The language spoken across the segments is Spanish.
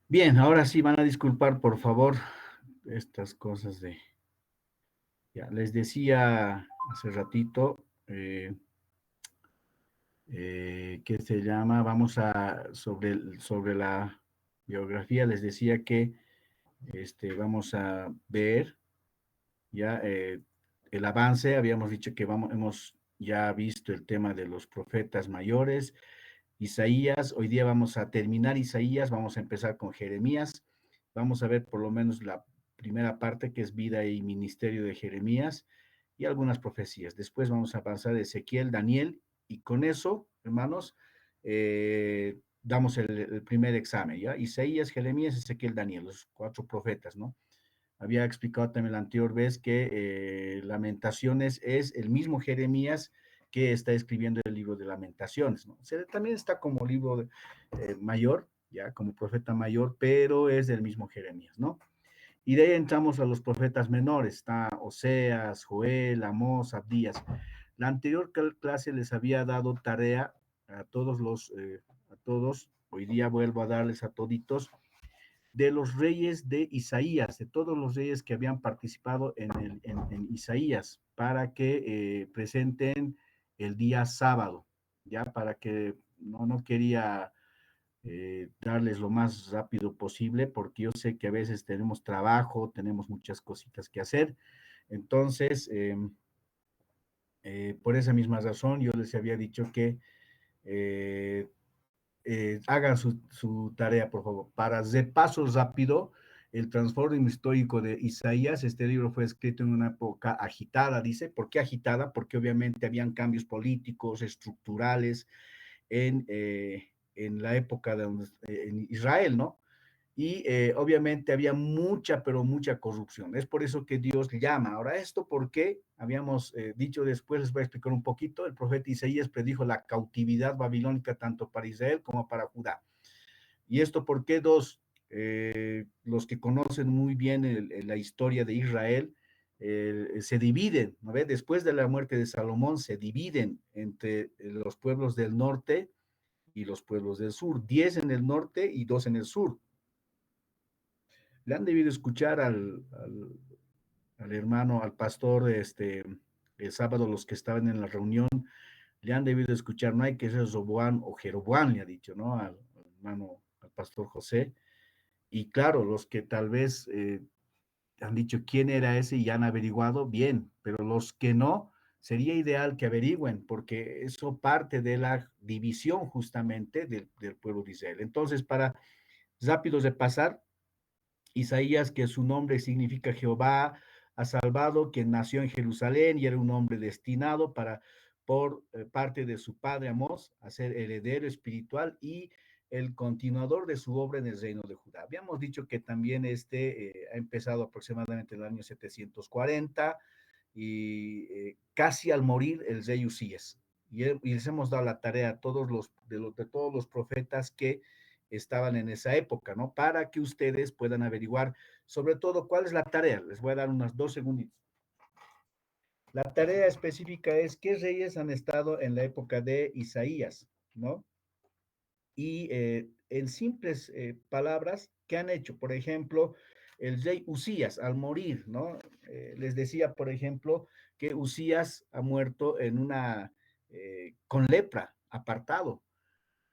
Bien, ahora sí van a disculpar, por favor, estas cosas de... Ya, les decía hace ratito que se llama, vamos a, sobre la biografía, les decía que vamos a ver ya el avance, habíamos dicho que hemos ya visto el tema de los profetas mayores, Isaías, hoy día vamos a terminar Isaías, vamos a empezar con Jeremías, vamos a ver por lo menos la primera parte que es vida y ministerio de Jeremías y algunas profecías. Después vamos a avanzar a Ezequiel, Daniel y con eso, hermanos, damos el primer examen, ¿ya? Isaías, Jeremías, Ezequiel, Daniel, los cuatro profetas, ¿no? Había explicado también la anterior vez que Lamentaciones es el mismo Jeremías que está escribiendo el libro de Lamentaciones, ¿no? O sea, también está como libro mayor, ya como profeta mayor, pero es del mismo Jeremías, ¿no? Y de ahí entramos a los profetas menores, está Oseas, Joel, Amós, Abdías. La anterior clase les había dado tarea a todos, hoy día vuelvo a darles a toditos, de los reyes de Isaías, de todos los reyes que habían participado en Isaías, para que presenten el día sábado, ya para que no quería darles lo más rápido posible, porque yo sé que a veces tenemos trabajo, tenemos muchas cositas que hacer. Entonces, por esa misma razón, yo les había dicho que eh, hagan su tarea, por favor. Para repaso rápido, el transformo histórico de Isaías, este libro fue escrito en una época agitada, dice. ¿Por qué agitada? Porque obviamente habían cambios políticos, estructurales en la época en Israel, ¿no? Y obviamente había mucha, pero mucha corrupción. Es por eso que Dios llama. Ahora, esto porque habíamos dicho después, les voy a explicar un poquito, el profeta Isaías predijo la cautividad babilónica tanto para Israel como para Judá. Y esto porque los que conocen muy bien la historia de Israel, se dividen, ¿no ve? Después de la muerte de Salomón, se dividen entre los pueblos del norte y los pueblos del sur, 10 en el norte y 2 en el sur. Le han debido escuchar al hermano, al pastor, el sábado, los que estaban en la reunión, le han debido escuchar, no hay que ser Roboán o Jeroboán, le ha dicho, ¿no? Al hermano, al pastor José. Y claro, los que tal vez han dicho quién era ese y han averiguado, bien, pero los que no, sería ideal que averigüen, porque eso parte de la división justamente del pueblo de Israel. Entonces, para rápidos de pasar, Isaías, que su nombre significa Jehová ha salvado, quien nació en Jerusalén y era un hombre destinado por parte de su padre Amós a ser heredero espiritual y el continuador de su obra en el reino de Judá. Habíamos dicho que también ha empezado aproximadamente en el año 740 y casi al morir el rey Usías. Y les hemos dado la tarea a de todos los profetas que estaban en esa época, ¿no? Para que ustedes puedan averiguar sobre todo cuál es la tarea. Les voy a dar unos 2 segunditos. La tarea específica es qué reyes han estado en la época de Isaías, ¿no? Y en simples palabras, ¿qué han hecho? Por ejemplo, el rey Usías al morir, ¿no? Les decía, por ejemplo, que Usías ha muerto con lepra, apartado.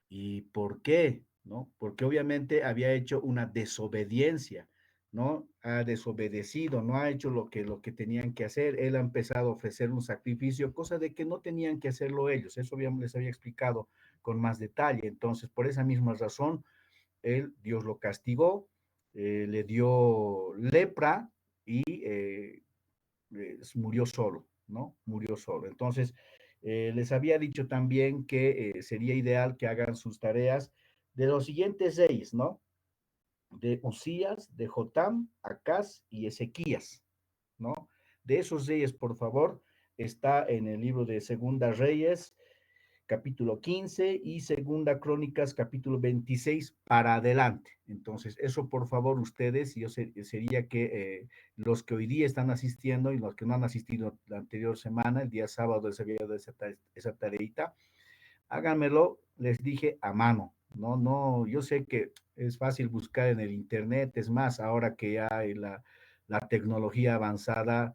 ¿Y por qué? ¿No? Porque obviamente había hecho una desobediencia, ¿no? Ha desobedecido, no ha hecho lo que tenían que hacer. Él ha empezado a ofrecer un sacrificio, cosa de que no tenían que hacerlo ellos. Eso les había explicado con más detalle. Entonces, por esa misma razón, Dios lo castigó, le dio lepra y murió solo, ¿no? Murió solo. Entonces, les había dicho también que sería ideal que hagan sus tareas de los siguientes seis, ¿no? De Usías, de Jotam, Acaz y Ezequías, ¿no? De esos reyes, por favor, está en el libro de Segunda Reyes, capítulo 15 y Segunda Crónicas, capítulo 26 para adelante. Entonces, eso por favor ustedes, sería que los que hoy día están asistiendo y los que no han asistido la anterior semana, el día sábado les había dado esa tareita, háganmelo, les dije, a mano, No, no, yo sé que es fácil buscar en el internet, es más, ahora que ya hay la tecnología avanzada,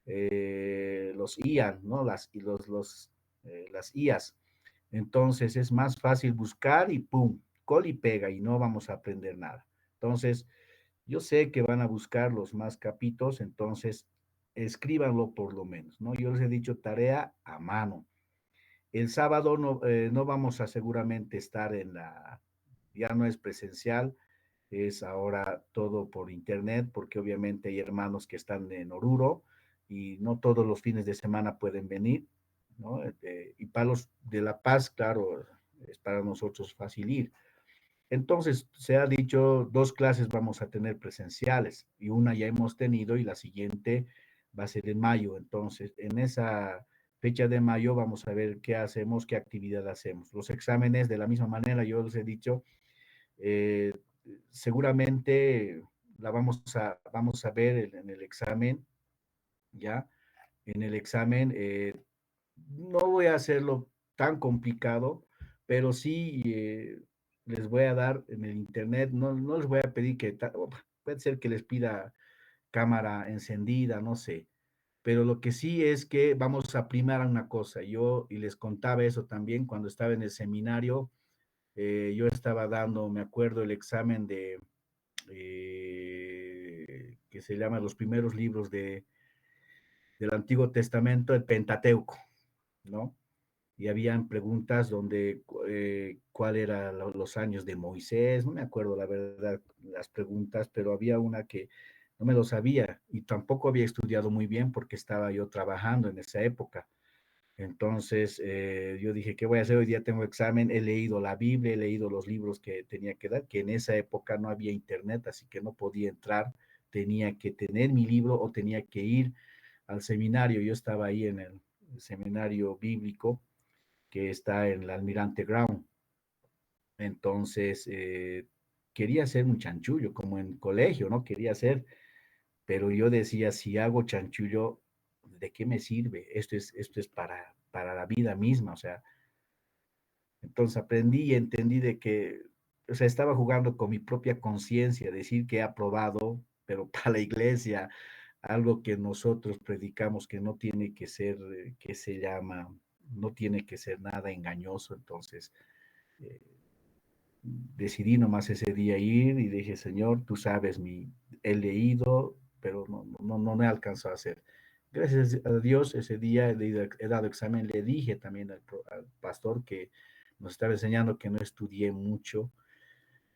los IA, ¿no? Las IAs. Entonces es más fácil buscar y pum, col y pega y no vamos a aprender nada. Entonces, yo sé que van a buscar los más capitos, entonces escríbanlo por lo menos, ¿no? Yo les he dicho tarea a mano. El sábado no vamos a seguramente estar ya no es presencial, es ahora todo por internet, porque obviamente hay hermanos que están en Oruro y no todos los fines de semana pueden venir, ¿no? Y para los de La Paz, claro, es para nosotros fácil ir. Entonces, se ha dicho, dos clases vamos a tener presenciales y una ya hemos tenido y la siguiente va a ser en mayo. Entonces, en esa fecha de mayo vamos a ver qué hacemos, qué actividad hacemos. Los exámenes, de la misma manera, yo les he dicho, eh, seguramente vamos a ver en el examen, ¿ya? En el examen, no voy a hacerlo tan complicado, pero sí les voy a dar en el internet, no les voy a pedir puede ser que les pida cámara encendida, no sé, pero lo que sí es que vamos a primar una cosa. Y les contaba eso también cuando estaba en el seminario, yo estaba dando, me acuerdo, el examen que se llama los primeros libros del Antiguo Testamento, el Pentateuco, ¿no? Y habían preguntas donde cuál eran los años de Moisés, no me acuerdo la verdad las preguntas, pero había una que no me lo sabía y tampoco había estudiado muy bien porque estaba yo trabajando en esa época. Entonces yo dije, ¿qué voy a hacer? Hoy día tengo examen, he leído la Biblia, he leído los libros que tenía que dar, que en esa época no había internet, así que no podía entrar, tenía que tener mi libro o tenía que ir al seminario. Yo estaba ahí en el seminario bíblico que está en el Almirante Brown. Entonces, quería hacer un chanchullo, como en colegio, ¿no? Quería hacer, pero yo decía, si hago chanchullo, ¿de qué me sirve? Esto es para la vida misma, o sea, entonces aprendí y entendí de que, o sea, estaba jugando con mi propia conciencia, decir que he aprobado, pero para la iglesia, algo que nosotros predicamos que no tiene que ser, que se llama, no tiene que ser nada engañoso, entonces eh, decidí nomás ese día ir y dije, Señor, tú sabes, he leído, pero no he alcanzado a hacer. Gracias a Dios, ese día he dado examen, le dije también al pastor que nos estaba enseñando que no estudié mucho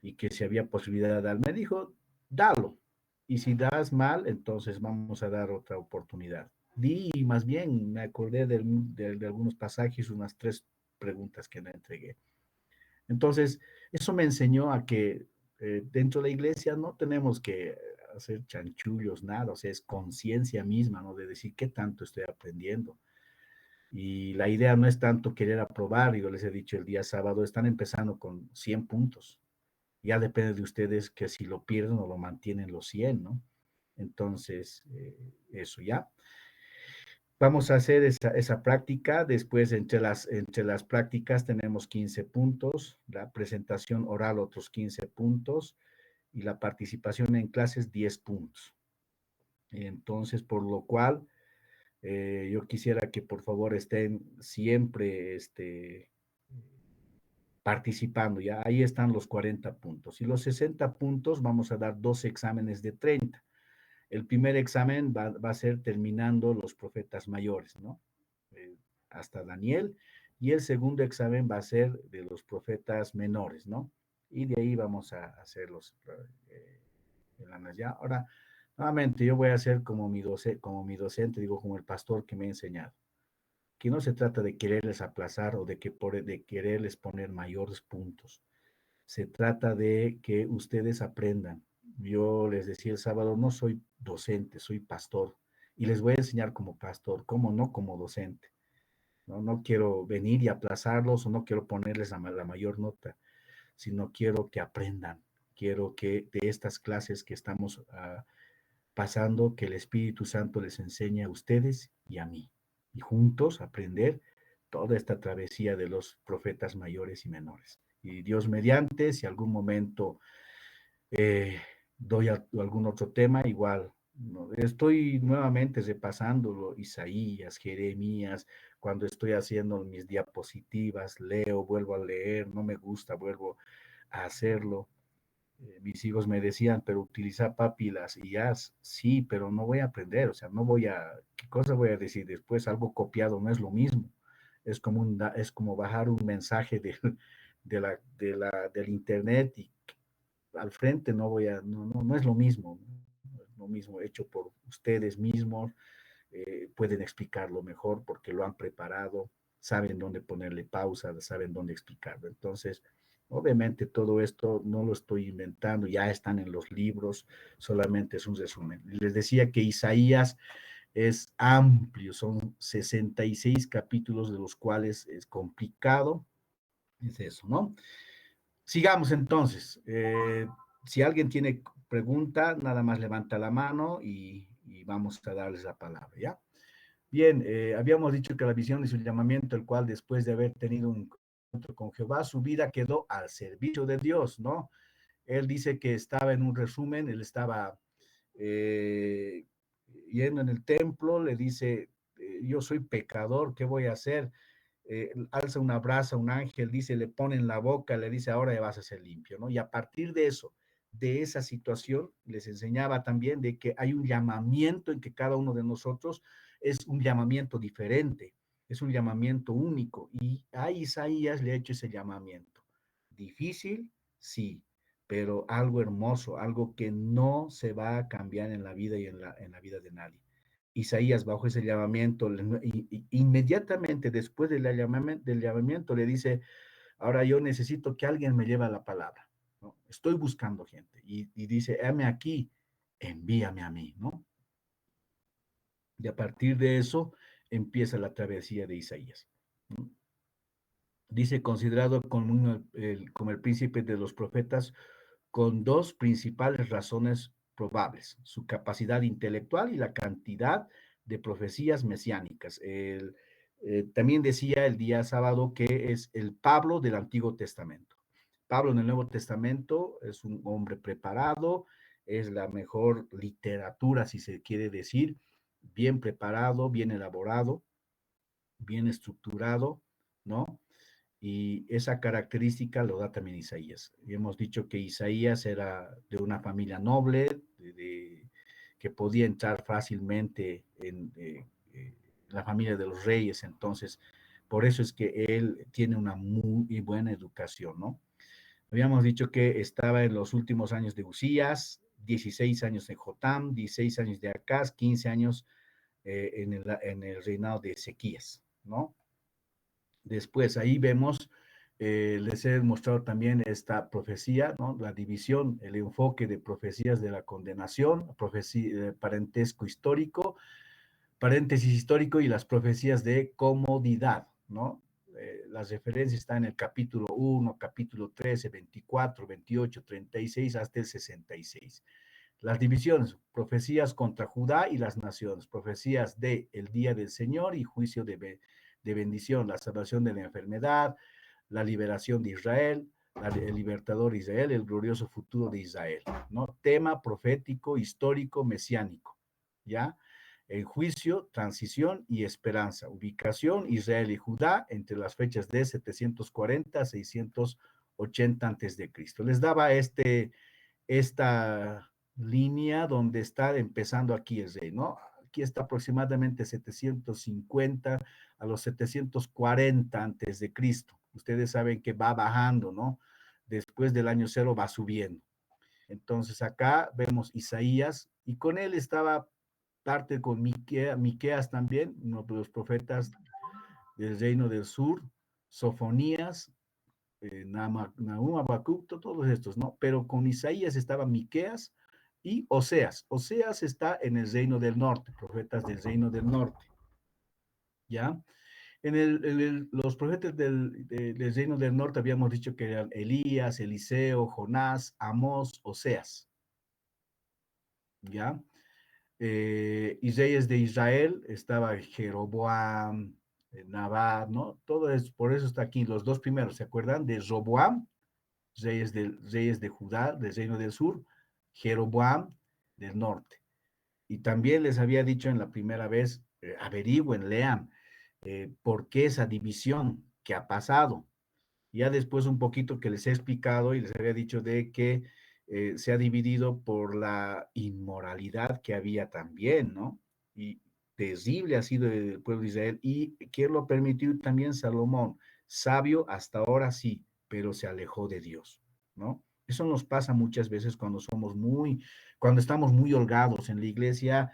y que si había posibilidad de dar, me dijo, dalo. Y si das mal, entonces vamos a dar otra oportunidad. Di, más bien, me acordé de algunos pasajes, unas tres preguntas que le entregué. Entonces, eso me enseñó a que dentro de la iglesia no tenemos que hacer chanchullos, nada, o sea, es conciencia misma, ¿no? De decir qué tanto estoy aprendiendo. Y la idea no es tanto querer aprobar, yo les he dicho el día sábado, están empezando con 100 puntos. Ya depende de ustedes que si lo pierden o lo mantienen los 100, ¿no? Entonces, eso ya. Vamos a hacer esa práctica. Después, entre las prácticas, tenemos 15 puntos, la presentación oral otros 15 puntos y la participación en clases 10 puntos. Entonces, por lo cual, yo quisiera que por favor estén siempre participando. Ya ahí están los 40 puntos. Y los 60 puntos vamos a dar dos exámenes de 30. El primer examen va a ser terminando los profetas mayores, ¿no? Eh, hasta Daniel. Y el segundo examen va a ser de los profetas menores, ¿no? Y de ahí vamos a hacerlos ya. Ahora, nuevamente, yo voy a hacer como mi docente, digo, como el pastor que me ha enseñado. Que no se trata de quererles aplazar o de quererles poner mayores puntos. Se trata de que ustedes aprendan. Yo les decía el sábado, no soy docente, soy pastor. Y les voy a enseñar como pastor, cómo no como docente. No quiero venir y aplazarlos o no quiero ponerles la mayor nota, sino quiero que aprendan. Quiero que de estas clases que estamos pasando, que el Espíritu Santo les enseñe a ustedes y a mí. Y juntos aprender toda esta travesía de los profetas mayores y menores. Y Dios mediante, si algún momento eh, doy algún otro tema, igual. ¿No? Estoy nuevamente repasándolo, Isaías, Jeremías, cuando estoy haciendo mis diapositivas, leo, vuelvo a leer, no me gusta, vuelvo a hacerlo. Mis hijos me decían, pero utiliza papilas y ya, sí, pero no voy a aprender, o sea, no voy a, ¿qué cosa voy a decir después? Algo copiado no es lo mismo. Es como, es como bajar un mensaje del internet y al frente no voy a, no es lo mismo, no es lo mismo hecho por ustedes mismos, pueden explicarlo mejor porque lo han preparado, saben dónde ponerle pausa, saben dónde explicarlo. Entonces, obviamente todo esto no lo estoy inventando, ya están en los libros, solamente es un resumen. Les decía que Isaías es amplio, son 66 capítulos de los cuales es complicado, es eso, ¿no? Sigamos entonces. Si alguien tiene pregunta, nada más levanta la mano y vamos a darles la palabra, ¿ya? Bien, habíamos dicho que la visión es un llamamiento, el cual después de haber tenido un encuentro con Jehová, su vida quedó al servicio de Dios, ¿no? Él dice que estaba en un resumen, él estaba eh, yendo en el templo, le dice, yo soy pecador, ¿qué voy a hacer? Alza una brasa, un ángel, dice, le pone en la boca, le dice, ahora ya vas a ser limpio, ¿no? Y a partir de eso, de esa situación, les enseñaba también de que hay un llamamiento en que cada uno de nosotros es un llamamiento diferente, es un llamamiento único. Y a Isaías le ha hecho ese llamamiento. Difícil, sí, pero algo hermoso, algo que no se va a cambiar en la vida y en la vida de nadie. Isaías bajo ese llamamiento, inmediatamente después del llamamiento le dice, ahora yo necesito que alguien me lleve la palabra, ¿no? Estoy buscando gente y dice, heme aquí, envíame a mí, ¿no? Y a partir de eso empieza la travesía de Isaías, ¿no? Dice, considerado como el príncipe de los profetas, con dos principales razones probables, su capacidad intelectual y la cantidad de profecías mesiánicas. También decía el día sábado que es el Pablo del Antiguo Testamento. Pablo en el Nuevo Testamento es un hombre preparado, es la mejor literatura, si se quiere decir, bien preparado, bien elaborado, bien estructurado, ¿no? Y esa característica lo da también Isaías. Y hemos dicho que Isaías era de una familia noble, que podía entrar fácilmente en la familia de los reyes, entonces, por eso es que él tiene una muy buena educación, ¿no? Habíamos dicho que estaba en los últimos años de Usías, 16 años en Jotam, 16 años de Acaz, 15 años en el reinado de Ezequías, ¿no? Después, ahí vemos, les he mostrado también esta profecía, ¿no? La división, el enfoque de profecías de la condenación, profecía, parentesco histórico, paréntesis histórico y las profecías de comodidad, ¿no? Las referencias están en el capítulo 1, capítulo 13, 24, 28, 36 hasta el 66. Las divisiones, profecías contra Judá y las naciones, profecías de el día del Señor y juicio de bendición, la salvación de la enfermedad, la liberación de Israel, el libertador de Israel, el glorioso futuro de Israel, ¿no? Tema profético, histórico, mesiánico, ¿ya? El juicio, transición y esperanza. Ubicación, Israel y Judá entre las fechas de 740 a 680 antes de Cristo. Les daba esta línea donde está empezando aquí el rey, ¿no? Aquí está aproximadamente 750 a los 740 antes de Cristo. Ustedes saben que va bajando, ¿no? Después del año cero va subiendo. Entonces acá vemos Isaías y con él estaba parte con Miqueas también, uno de los profetas del reino del sur, Sofonías, Nahum, Habacuc, todos estos, ¿no? Pero con Isaías estaba Miqueas y Oseas. Oseas está en el reino del norte, profetas del reino del norte, ¿ya? Los profetas del reino del norte habíamos dicho que eran Elías, Eliseo, Jonás, Amós, Oseas, ¿ya? Y reyes de Israel estaba Jeroboam, Nabat, ¿no? Todo es, por eso está aquí, los dos primeros, ¿se acuerdan? De Roboam reyes de Judá, del reino del sur, Jeroboam del norte. Y también les había dicho en la primera vez, averigüen, lean, por qué esa división que ha pasado. Ya después un poquito que les he explicado y les había dicho de que se ha dividido por la inmoralidad que había también, ¿no? Y terrible ha sido el pueblo de Israel. ¿Y quién lo permitió? También Salomón, sabio hasta ahora sí, pero se alejó de Dios, ¿no? Eso nos pasa muchas veces cuando estamos muy holgados en la iglesia,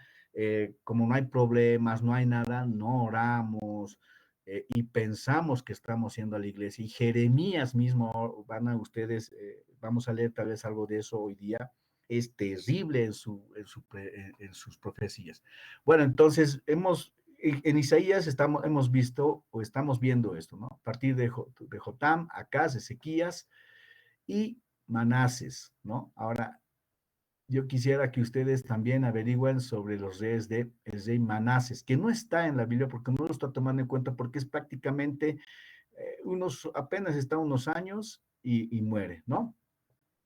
como no hay problemas, no hay nada, no oramos, y pensamos que estamos yendo a la iglesia. Y Jeremías mismo, van a ustedes, vamos a leer tal vez algo de eso hoy día, es terrible en sus profecías. Bueno, entonces en Isaías hemos visto o estamos viendo esto, ¿no? A partir de Jotam, Acaz, Ezequías y Manases, ¿no? Ahora, yo quisiera que ustedes también averigüen sobre los reyes de el rey Manases, que no está en la Biblia porque no lo está tomando en cuenta porque es prácticamente apenas está unos años y muere, ¿no?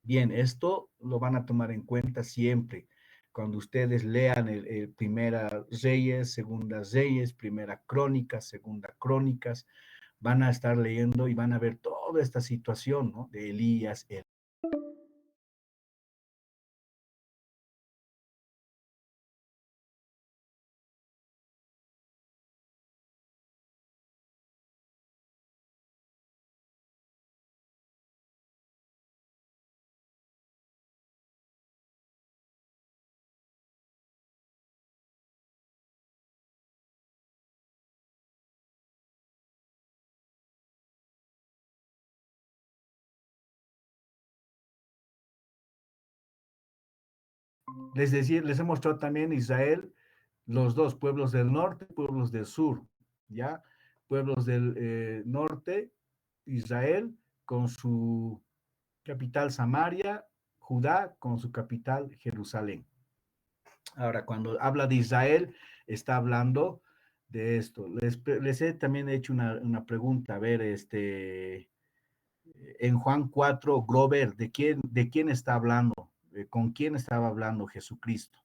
Bien, esto lo van a tomar en cuenta siempre. Cuando ustedes lean Primera Reyes, Segunda Reyes, Primera Crónicas, Segunda Crónicas, van a estar leyendo y van a ver toda esta situación, ¿no? De Elías. Les he mostrado también Israel, los dos pueblos del norte, pueblos del sur, ¿ya? Pueblos del norte, Israel con su capital Samaria, Judá con su capital Jerusalén. Ahora, cuando habla de Israel, está hablando de esto. Les he también hecho una pregunta, a ver, en Juan 4, Grover, ¿de quién está hablando? ¿Con quién estaba hablando Jesucristo?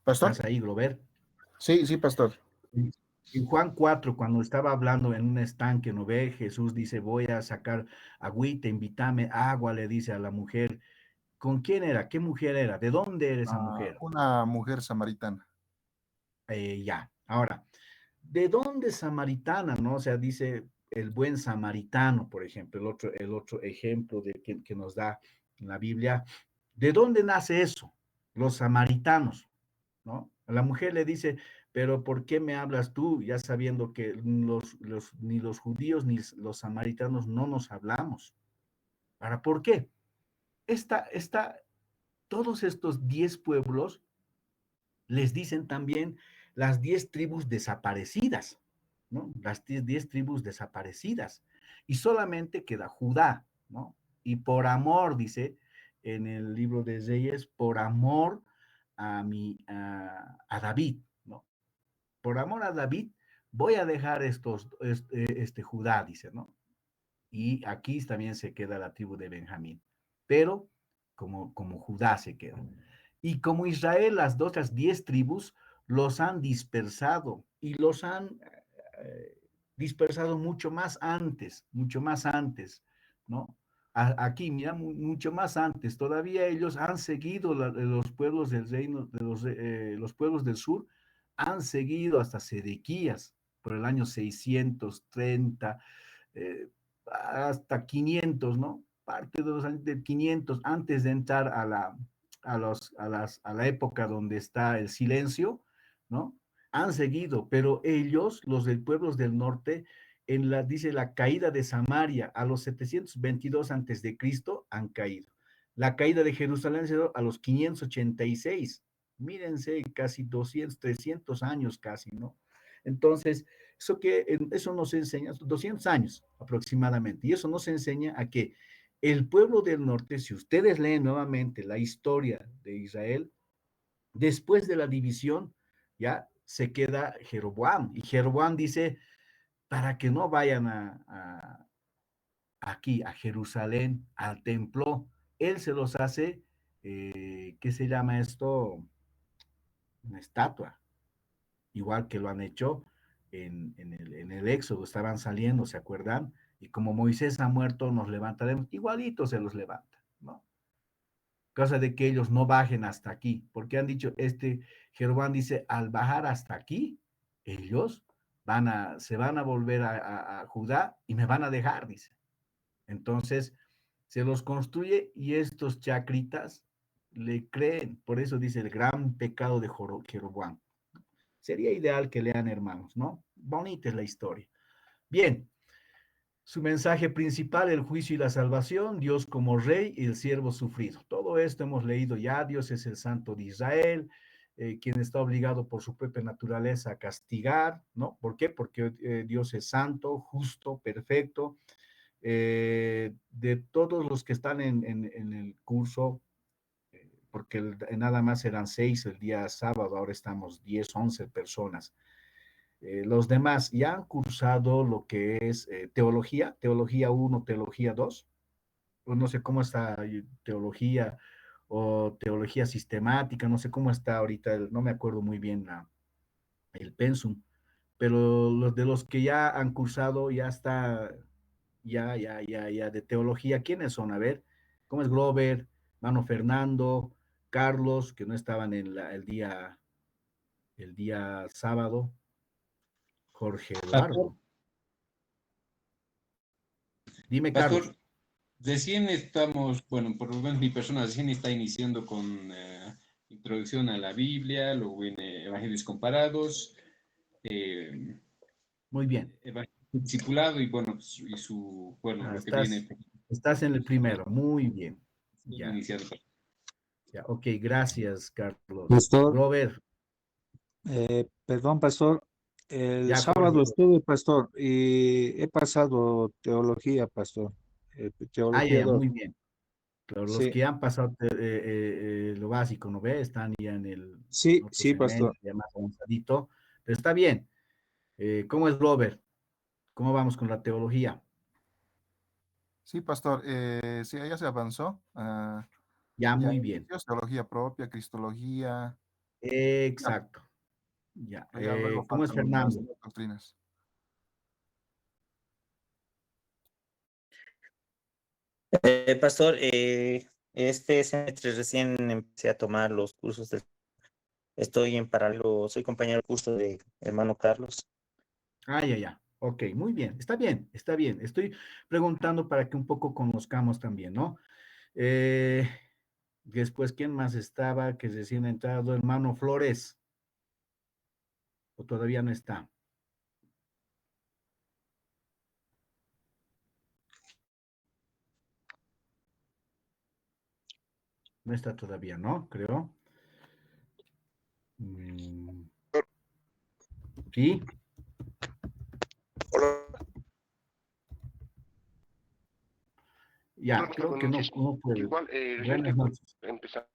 ¿Pastor? ¿Estás ahí, Grover? Sí, sí, pastor. En Juan 4, cuando estaba hablando en un estanque, ¿no ve? Jesús dice, voy a sacar agüita, invítame agua, le dice a la mujer. ¿Con quién era? ¿Qué mujer era? ¿De dónde era esa mujer? Una mujer samaritana. Ya. Ahora, ¿de dónde samaritana, no? O sea, dice el buen samaritano, por ejemplo, el otro ejemplo que nos da la Biblia. ¿De dónde nace eso? Los samaritanos, ¿no? La mujer le dice, pero ¿por qué me hablas tú? Ya sabiendo que ni los judíos ni los samaritanos no nos hablamos. ¿Para por qué? Todos estos 10 pueblos les dicen también las 10 tribus desaparecidas, ¿no? Las 10 tribus desaparecidas. Y solamente queda Judá, ¿no? Y por amor, dice en el libro de Reyes, por amor a David, ¿no? Por amor a David, voy a dejar este Judá, dice, ¿no? Y aquí también se queda la tribu de Benjamín, pero como Judá se queda. Y como Israel, las otras 10 tribus los han dispersado y los han dispersado mucho más antes, ¿no? Aquí, mira, mucho más antes, todavía ellos han seguido los pueblos del reino, los pueblos del sur, han seguido hasta Sedequías por el año 630, eh, hasta 500, ¿no? Parte de los años de 500, antes de entrar a la época donde está el silencio, ¿no? Han seguido, pero ellos, los del pueblos del norte, dice la caída de Samaria a los 722 antes de Cristo han caído. La caída de Jerusalén se dio a los 586. Mírense, casi 200, 300 años casi, ¿no? Entonces, eso nos enseña, 200 años aproximadamente, y eso nos enseña a que el pueblo del norte, si ustedes leen nuevamente la historia de Israel, después de la división, ya se queda Jeroboam, y Jeroboam dice, para que no vayan aquí, a Jerusalén, al templo. Él se los hace, ¿qué se llama esto? Una estatua, igual que lo han hecho en el Éxodo, estaban saliendo, ¿se acuerdan? Y como Moisés ha muerto, nos levantaremos, igualito se los levanta, ¿no? Cosa de que ellos no bajen hasta aquí, porque han dicho, Jeroboam dice, al bajar hasta aquí, ellos se van a volver a Judá y me van a dejar, dice. Entonces, se los construye y estos chacritas le creen. Por eso dice el gran pecado de Jeroboam. Sería ideal que lean, hermanos, ¿no? Bonita es la historia. Bien, su mensaje principal, el juicio y la salvación, Dios como rey y el siervo sufrido. Todo esto hemos leído ya, Dios es el santo de Israel, quien está obligado por su propia naturaleza a castigar, ¿no? ¿Por qué? Porque Dios es santo, justo, perfecto. De todos los que están en el curso, porque nada más eran 6 el día sábado, ahora estamos 10, 11 personas. Los demás ya han cursado lo que es teología 1, teología 2, o no sé cómo está teología o teología sistemática, no sé cómo está ahorita, no me acuerdo muy bien el pensum, pero los de los que ya han cursado ya está, ya, de teología, ¿quiénes son? A ver, ¿cómo es Glover, Mano Fernando, Carlos, que no estaban el día sábado, Jorge Pastor, Eduardo? Dime, Carlos. Pastor, recién estamos, bueno, por lo menos mi persona recién está iniciando con introducción a la Biblia, luego viene Evangelios comparados, eh, Muy bien. Evangelio discipulado y bueno, bueno, Ah, lo que viene. estás en el primero. Muy bien. Estoy Ya, iniciando. ya. Ok, gracias, Carlos. Pastor, Glover, perdón, pastor. El ya, Jorge. sábado estuve, pastor, y he pasado teología, pastor. Teología Ya, 2. muy bien. Pero los Sí, que han pasado lo básico, ¿no ve? Están ya en sí, otro sí, pastor. semestre, ya más avanzadito. Pero está bien. ¿Cómo es Glover? ¿Cómo vamos con la teología? Sí, pastor, sí, ya se avanzó. Ya, Ya muy bien. inició teología propia, cristología. Ya, Exacto. Ya. pero ya luego ¿Cómo es faltan las Fernando? nuevas doctrinas. Pastor, este semestre recién empecé a tomar los cursos. Estoy en paralelo, soy compañero de curso de hermano Carlos. Ya. Ok, muy bien. Está bien, está bien. Estoy preguntando para que un poco conozcamos también, ¿no? Eh, Después, ¿quién más estaba que recién ha entrado? Hermano Flores, o todavía no está. No está todavía, ¿no? Creo. Mm, sí, Hola, ya, pastor, creo que buenas no, noches. no puede. Igual, recién Buenas estoy noches. empezando,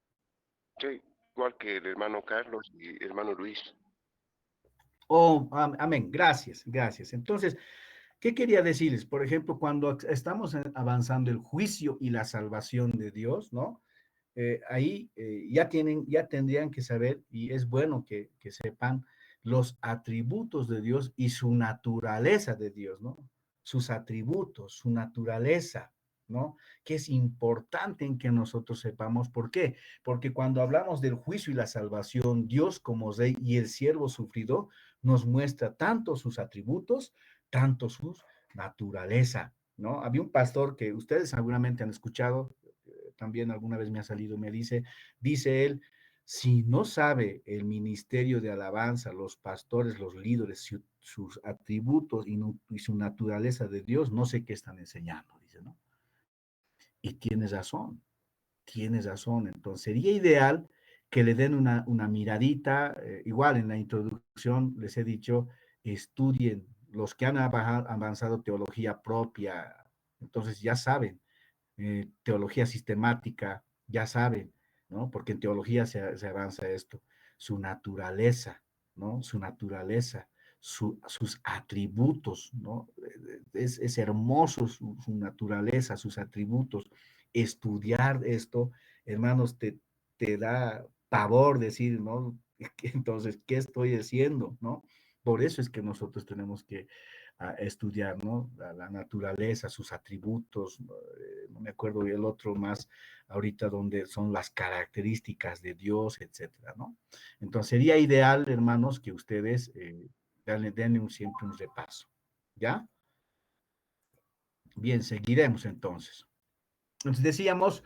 estoy igual que el hermano Carlos y el hermano Luis. Oh, amén. Gracias, gracias. Entonces, ¿qué quería decirles? Por ejemplo, cuando estamos avanzando el juicio y la salvación de Dios, ¿no? Ahí ya tendrían que saber, y es bueno que sepan los atributos de Dios y su naturaleza de Dios, ¿no? Sus atributos, su naturaleza, ¿no? Que es importante en que nosotros sepamos por qué. Porque cuando hablamos del juicio y la salvación, Dios como rey y el siervo sufrido nos muestra tanto sus atributos, tanto su naturaleza, ¿no? Había un pastor que ustedes seguramente han escuchado, también alguna vez me ha salido, dice él, si no sabe el ministerio de alabanza, los pastores, los líderes, sus atributos y su naturaleza de Dios, no sé qué están enseñando, dice, ¿no? Y tienes razón, tienes razón. Entonces sería ideal que le den una miradita, igual en la introducción les he dicho, estudien los que han avanzado teología propia, entonces ya saben, teología sistemática, ya saben, ¿no? Porque en teología se avanza esto, su naturaleza, ¿no? Su naturaleza, sus atributos, ¿no? Es hermoso su naturaleza, sus atributos. Estudiar esto, hermanos, te da pavor decir, ¿no? Entonces, ¿qué estoy haciendo, no? Por eso es que nosotros tenemos que estudiar, ¿no? La naturaleza, sus atributos, no me acuerdo el otro más ahorita donde son las características de Dios, etcétera, ¿no? Entonces sería ideal, hermanos, que ustedes denle siempre un repaso, ¿ya? Bien, seguiremos entonces. Entonces decíamos,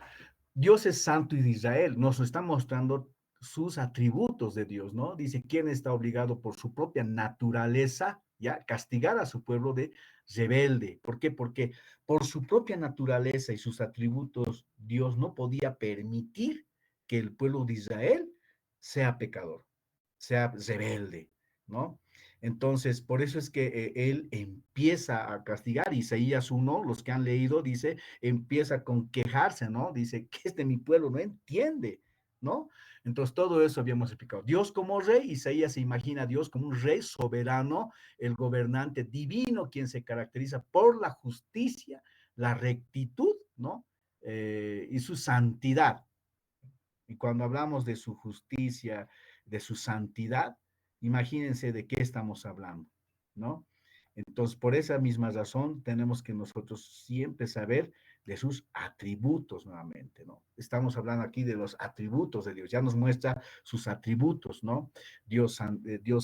Dios es santo y de Israel, nos está mostrando sus atributos de Dios, ¿no? Dice, ¿quién está obligado por su propia naturaleza, ya, castigar a su pueblo de rebelde? ¿Por qué? Porque por su propia naturaleza y sus atributos, Dios no podía permitir que el pueblo de Israel sea pecador, sea rebelde, ¿no? Entonces, por eso es que él empieza a castigar. Isaías 1, los que han leído, dice, empieza con quejarse, ¿no? Dice, que este mi pueblo no entiende, ¿no? Entonces, todo eso habíamos explicado. Dios como rey, Isaías se imagina a Dios como un rey soberano, el gobernante divino, quien se caracteriza por la justicia, la rectitud, ¿no? Y su santidad. Y cuando hablamos de su justicia, de su santidad, imagínense de qué estamos hablando, ¿no? Entonces, por esa misma razón, tenemos que nosotros siempre saber de sus atributos nuevamente, ¿no? Estamos hablando aquí de los atributos de Dios, ya nos muestra sus atributos, ¿no? Dios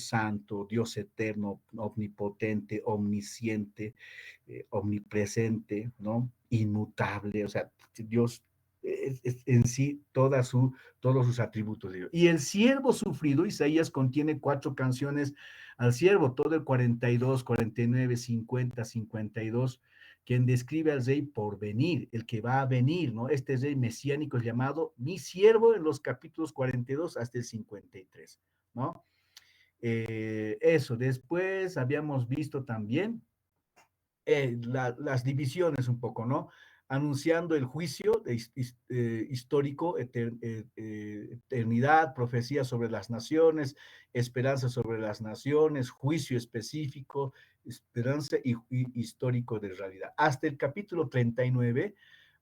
santo, Dios eterno, omnipotente, omnisciente, omnipresente, ¿no? Inmutable, o sea, Dios es en sí todos sus atributos de Dios. Y el siervo sufrido, Isaías contiene 4 canciones al siervo, todo el 42, 49, 50, 52, quien describe al rey por venir, el que va a venir, ¿no? Este rey mesiánico es llamado mi siervo en los capítulos 42 hasta el 53, ¿no? Eso, después habíamos visto también las divisiones un poco, ¿no? Anunciando el juicio histórico, eternidad, profecía sobre las naciones, esperanza sobre las naciones, juicio específico, esperanza y histórico de realidad. Hasta el capítulo 39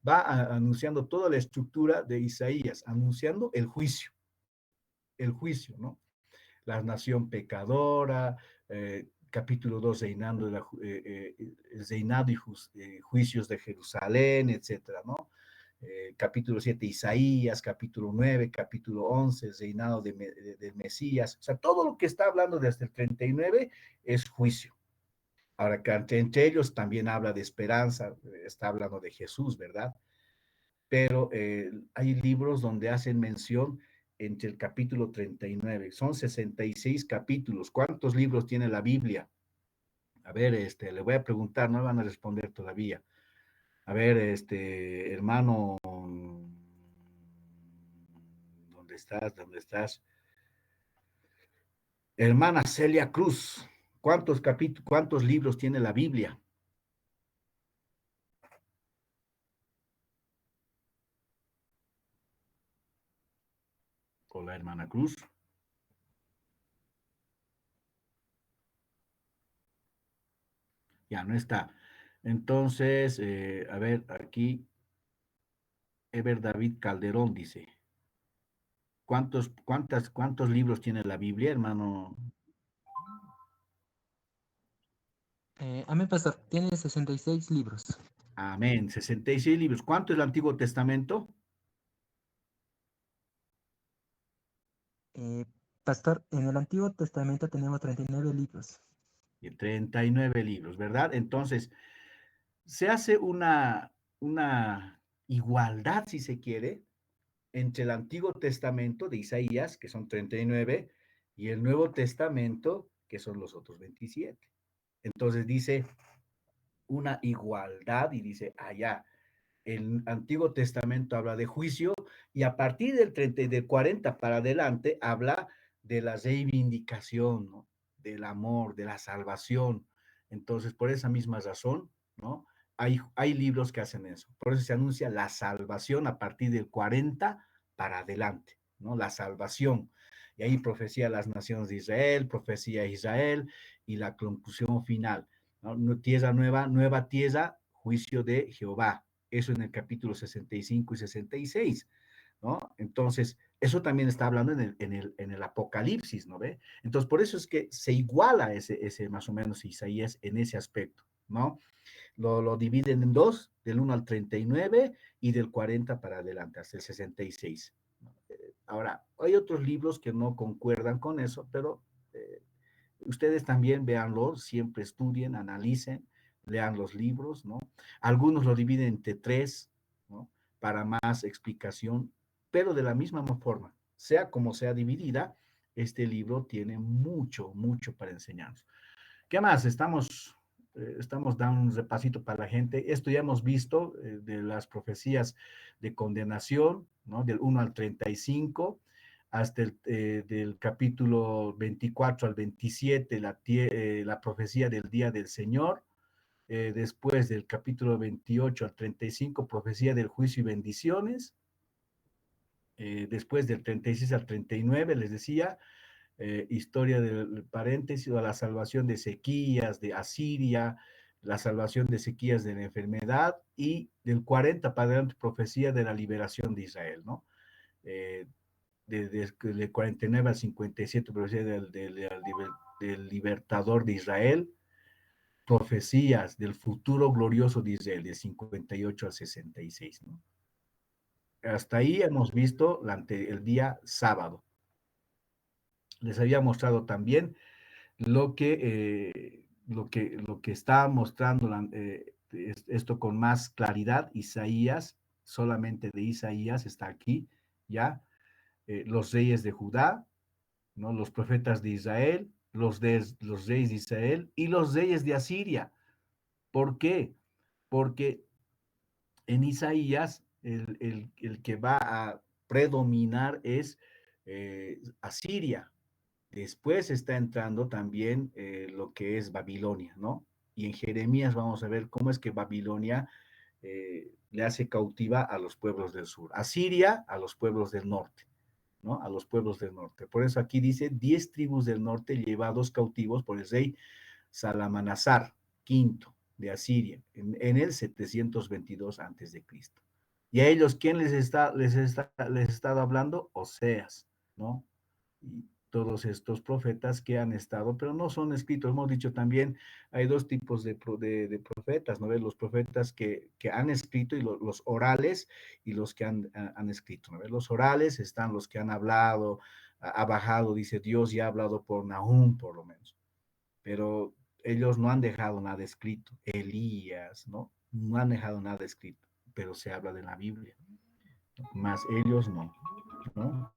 va anunciando toda la estructura de Isaías, anunciando el juicio, ¿no? La nación pecadora, capítulo 2, reinado y juicios de Jerusalén, etcétera, ¿no? Capítulo 7, Isaías, capítulo 9, capítulo 11, reinado del Mesías, o sea, todo lo que está hablando desde el 39 es juicio. Ahora, que entre ellos también habla de esperanza, está hablando de Jesús, ¿verdad? Pero hay libros donde hacen mención entre el capítulo 39, son 66 capítulos. ¿Cuántos libros tiene la Biblia? A ver, le voy a preguntar, no van a responder todavía. A ver, hermano, ¿dónde estás? ¿Dónde estás? Hermana Celia Cruz, ¿cuántos libros tiene la Biblia? Hola, hermana Cruz. Ya no está. Entonces, a ver, aquí, Ever David Calderón dice, ¿cuántos libros tiene la Biblia, hermano? Amén, pastor. Tiene 66 libros. Amén, 66 libros. ¿Cuánto es el Antiguo Testamento? Pastor, en el Antiguo Testamento tenemos 39 libros. Y 39 libros, ¿verdad? Entonces, se hace una igualdad, si se quiere, entre el Antiguo Testamento de Isaías, que son 39, y el Nuevo Testamento, que son los otros 27. Entonces dice una igualdad y dice, allá, el Antiguo Testamento habla de juicio y a partir del 30 y del 40 para adelante habla de la reivindicación, ¿no? Del amor, de la salvación. Entonces, por esa misma razón, ¿no? Hay libros que hacen eso. Por eso se anuncia la salvación a partir del 40 para adelante, ¿no? La salvación. Y ahí profecía las naciones de Israel, profecía Israel, y la conclusión final, ¿no? Tierra nueva, nueva tierra, juicio de Jehová. Eso en el capítulo 65 y 66, ¿no? Entonces, eso también está hablando en el Apocalipsis, ¿no ve? Entonces, por eso es que se iguala ese más o menos Isaías en ese aspecto, ¿no? Lo dividen en dos, del 1 al 39 y del 40 para adelante, hasta el 66. Ahora, hay otros libros que no concuerdan con eso, pero ustedes también véanlo, siempre estudien, analicen, lean los libros, ¿no? Algunos lo dividen entre tres, ¿no? Para más explicación, pero de la misma forma, sea como sea dividida, este libro tiene mucho, mucho para enseñarnos. ¿Qué más? Estamos dando un repasito para la gente. Esto ya hemos visto de las profecías de condenación, ¿no? Del 1 al 35, hasta del capítulo 24 al 27, la profecía del día del Señor. Después del capítulo 28 al 35, profecía del juicio y bendiciones. Después del 36 al 39, les decía, historia del paréntesis, a la salvación de Ezequías, de Asiria, la salvación de Ezequías de la enfermedad, y del 40 para adelante, profecía de la liberación de Israel, ¿no? De 49 al 57, profecía del libertador de Israel, profecías del futuro glorioso de Israel, del 58 al 66, ¿no? Hasta ahí hemos visto el día sábado. Les había mostrado también lo que está mostrando esto con más claridad. Isaías, solamente de Isaías está aquí, ¿ya? Los reyes de Judá, ¿no? Los profetas de Israel, los reyes de Israel y los reyes de Asiria. ¿Por qué? Porque en Isaías el que va a predominar es Asiria. Después está entrando también lo que es Babilonia, ¿no? Y en Jeremías vamos a ver cómo es que Babilonia le hace cautiva a los pueblos del sur, Asiria a los pueblos del norte, ¿no? A los pueblos del norte. Por eso aquí dice 10 tribus del norte llevados cautivos por el rey Salamanasar V de Asiria en el 722 antes de Cristo. Y a ellos, ¿quién les está hablando? Oseas, ¿no? Y todos estos profetas que han estado, pero no son escritos. Hemos dicho también, hay dos tipos de profetas, ¿no? Los profetas que han escrito y los orales y los que han escrito, ¿no? Los orales están los que han hablado, ha bajado, dice Dios, y ha hablado por Nahum, por lo menos. Pero ellos no han dejado nada escrito. Elías, ¿no? No han dejado nada escrito, pero se habla de la Biblia. Más ellos no, ¿no?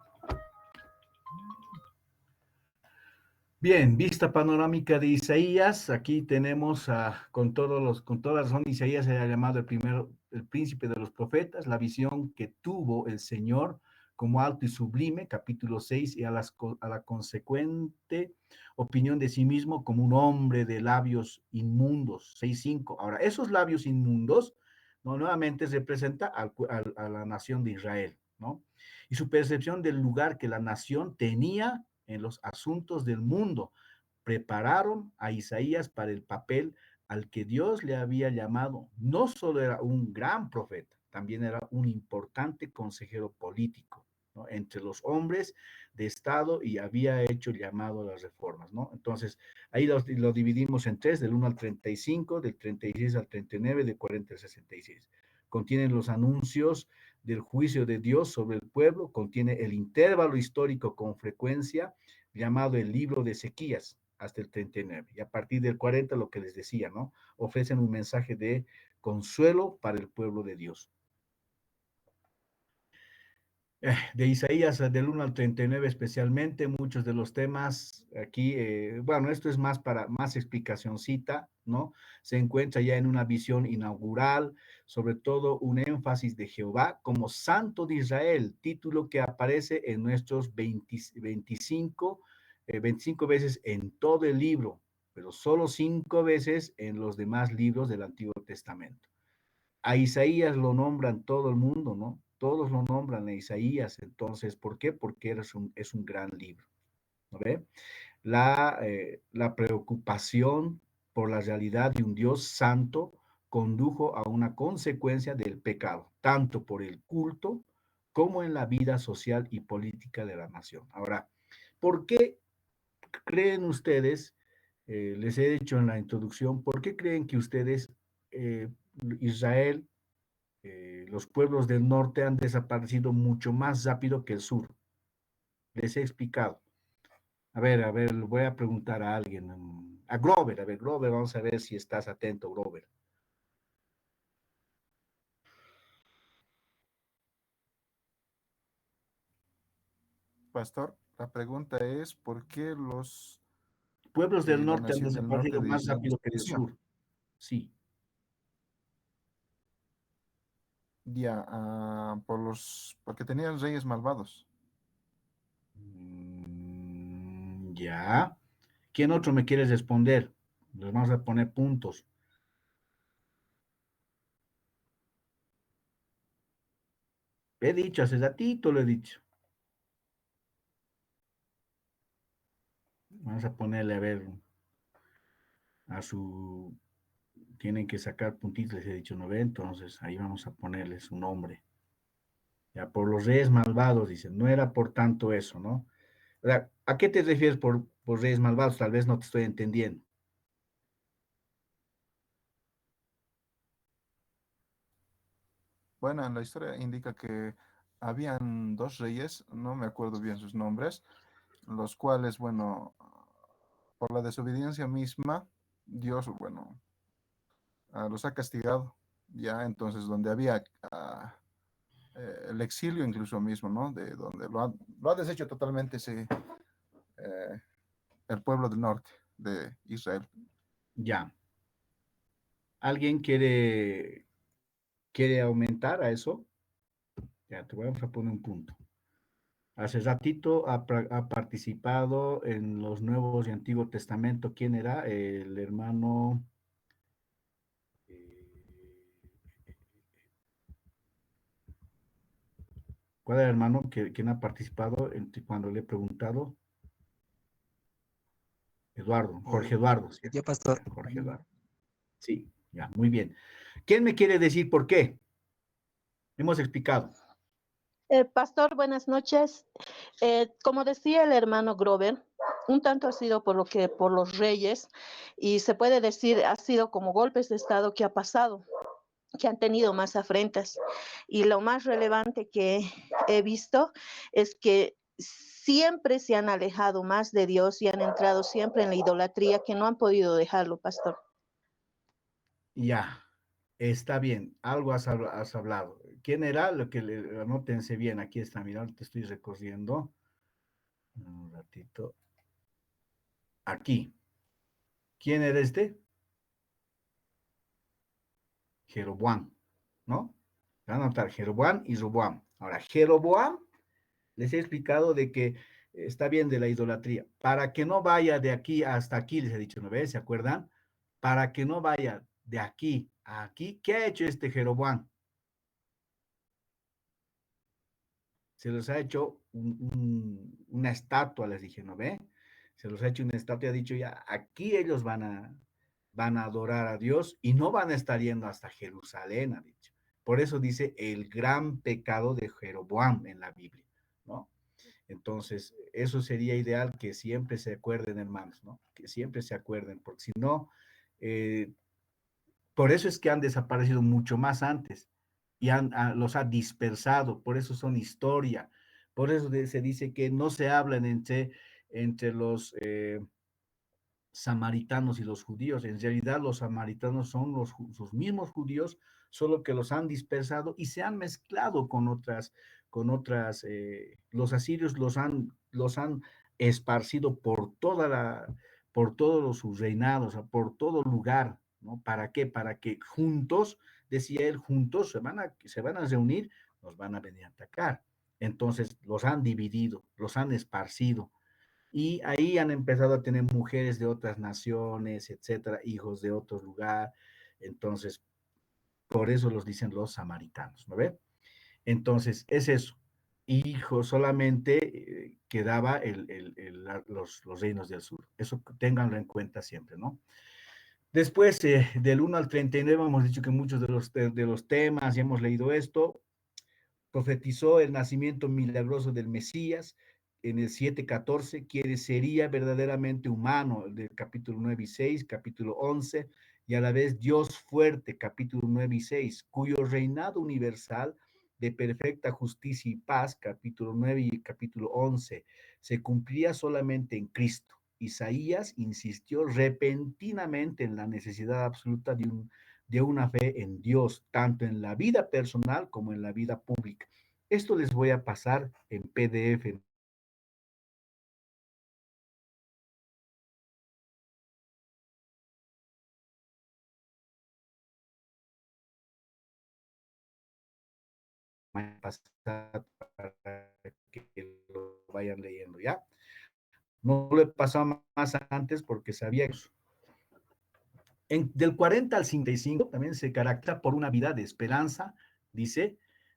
Bien, vista panorámica de Isaías. Aquí tenemos con toda razón, Isaías se ha llamado el príncipe de los profetas, la visión que tuvo el Señor como alto y sublime, capítulo 6, y a la consecuente opinión de sí mismo como un hombre de labios inmundos, 6:5. Ahora, esos labios inmundos, ¿no? Nuevamente representa a la nación de Israel, ¿no? Y su percepción del lugar que la nación tenía en los asuntos del mundo, prepararon a Isaías para el papel al que Dios le había llamado. No solo era un gran profeta, también era un importante consejero político, ¿no? Entre los hombres de Estado, y había hecho el llamado a las reformas, ¿no? Entonces, ahí lo dividimos en tres, del 1 al 35, del 36 al 39, del 40 al 66. Contienen los anuncios del juicio de Dios sobre el pueblo, contiene el intervalo histórico con frecuencia llamado el libro de Ezequías hasta el 39. Y a partir del 40, lo que les decía, ¿no? Ofrecen un mensaje de consuelo para el pueblo de Dios. De Isaías del 1 al 39 especialmente, muchos de los temas aquí, bueno, esto es más para más explicacioncita, ¿no? Se encuentra ya en una visión inaugural, sobre todo un énfasis de Jehová como Santo de Israel, título que aparece en nuestros 25 veces en todo el libro, pero solo 5 veces en los demás libros del Antiguo Testamento. A Isaías lo nombran todo el mundo, ¿no? Todos lo nombran a Isaías. Entonces, ¿por qué? Porque es un gran libro, ¿no ve? la preocupación por la realidad de un Dios santo condujo a una consecuencia del pecado, tanto por el culto como en la vida social y política de la nación. Ahora, ¿por qué creen ustedes, les he dicho en la introducción, por qué creen que ustedes, eh, Israel, los pueblos del norte han desaparecido mucho más rápido que el sur? Les he explicado. A ver, le voy a preguntar a alguien, a Grover, a ver, Grover, vamos a ver si estás atento, Grover. Pastor, la pregunta es, ¿por qué Pueblos del la norte han nación del norte desaparecido de más Israel rápido que del desapareció? sur. Sí. Ya, porque tenían reyes malvados. Ya. ¿Quién otro me quiere responder? Les vamos a poner puntos. He dicho, hace ratito lo he dicho. Vamos a ponerle, a ver, a su... Tienen que sacar puntitos, les he dicho 90, entonces ahí vamos a ponerle su nombre. Ya, por los reyes malvados, dicen, no era por tanto eso, ¿no? O sea, ¿a qué te refieres por reyes malvados? Tal vez no te estoy entendiendo. Bueno, en la historia indica que habían dos reyes, no me acuerdo bien sus nombres, los cuales, bueno, por la desobediencia misma, Dios, bueno, los ha castigado. Ya, entonces, donde había el exilio incluso mismo, ¿no? De donde lo ha deshecho totalmente eh, el pueblo del norte de Israel. Ya. ¿Alguien quiere aumentar a eso? Ya, te voy a poner un punto. Hace ratito ha participado en los Nuevos y Antiguo Testamento. ¿Quién era? El hermano. eh, ¿Cuál era el hermano quien ha participado cuando le he preguntado? Eduardo, Jorge Eduardo, ¿cierto? Yo, pastor. Ya, Jorge Eduardo. Sí, ya, muy bien. ¿Quién me quiere decir por qué? Hemos explicado. Pastor, buenas noches. Como decía el hermano Grover, un tanto ha sido por lo que por los reyes y se puede decir ha sido como golpes de estado que ha pasado, que han tenido más afrentas. Y lo más relevante que he visto es que siempre se han alejado más de Dios y han entrado siempre en la idolatría que no han podido dejarlo, pastor. Ya, está bien, algo has hablado. ¿Quién era? Anótense bien, aquí está, mira, te estoy recorriendo. Un ratito. Aquí. ¿Quién era este? Jeroboam, ¿no? Van a anotar Jeroboam y Roboam. Ahora, Jeroboam, les he explicado de que está bien de la idolatría. Para que no vaya de aquí hasta aquí, les he dicho una vez, ¿se acuerdan? Para que no vaya de aquí a aquí, ¿qué ha hecho este Jeroboam? Se los ha hecho una estatua, les dije, ¿no ve? Se los ha hecho una estatua y ha dicho ya, aquí ellos van a adorar a Dios y no van a estar yendo hasta Jerusalén, ha dicho. Por eso dice el gran pecado de Jeroboam en la Biblia, ¿no? Entonces, eso sería ideal que siempre se acuerden, hermanos, ¿no? Que siempre se acuerden, porque si no, eh, por eso es que han desaparecido mucho más antes y los ha dispersado, por eso son historia, por eso se dice que no se hablan entre los samaritanos y los judíos. En realidad los samaritanos son sus mismos judíos, solo que los han dispersado y se han mezclado los asirios los han esparcido por todos sus reinados, por todo lugar, ¿no? ¿Para qué? Para que juntos, decía él, juntos se van a reunir, nos van a venir a atacar. Entonces los han dividido, los han esparcido y ahí han empezado a tener mujeres de otras naciones, etcétera, hijos de otro lugar. Entonces, por eso los dicen los samaritanos, ¿no ve? Entonces, es eso. y solamente quedaba los reinos del sur. Eso ténganlo en cuenta siempre, ¿no? Después, del 1 al 39, hemos dicho que muchos de los temas, ya hemos leído esto, profetizó el nacimiento milagroso del Mesías en el 7:14, quien sería verdaderamente humano, del capítulo 9 y 6, capítulo 11, y a la vez Dios fuerte, capítulo 9 y 6, cuyo reinado universal de perfecta justicia y paz, capítulo 9 y capítulo 11, se cumplía solamente en Cristo. Isaías insistió repentinamente en la necesidad absoluta de una fe en Dios, tanto en la vida personal como en la vida pública. Esto les voy a pasar en PDF. Para que lo vayan leyendo, ¿ya? No lo he pasado más antes porque sabía que del 40 al 55 también se caracteriza por una vida de esperanza, dice,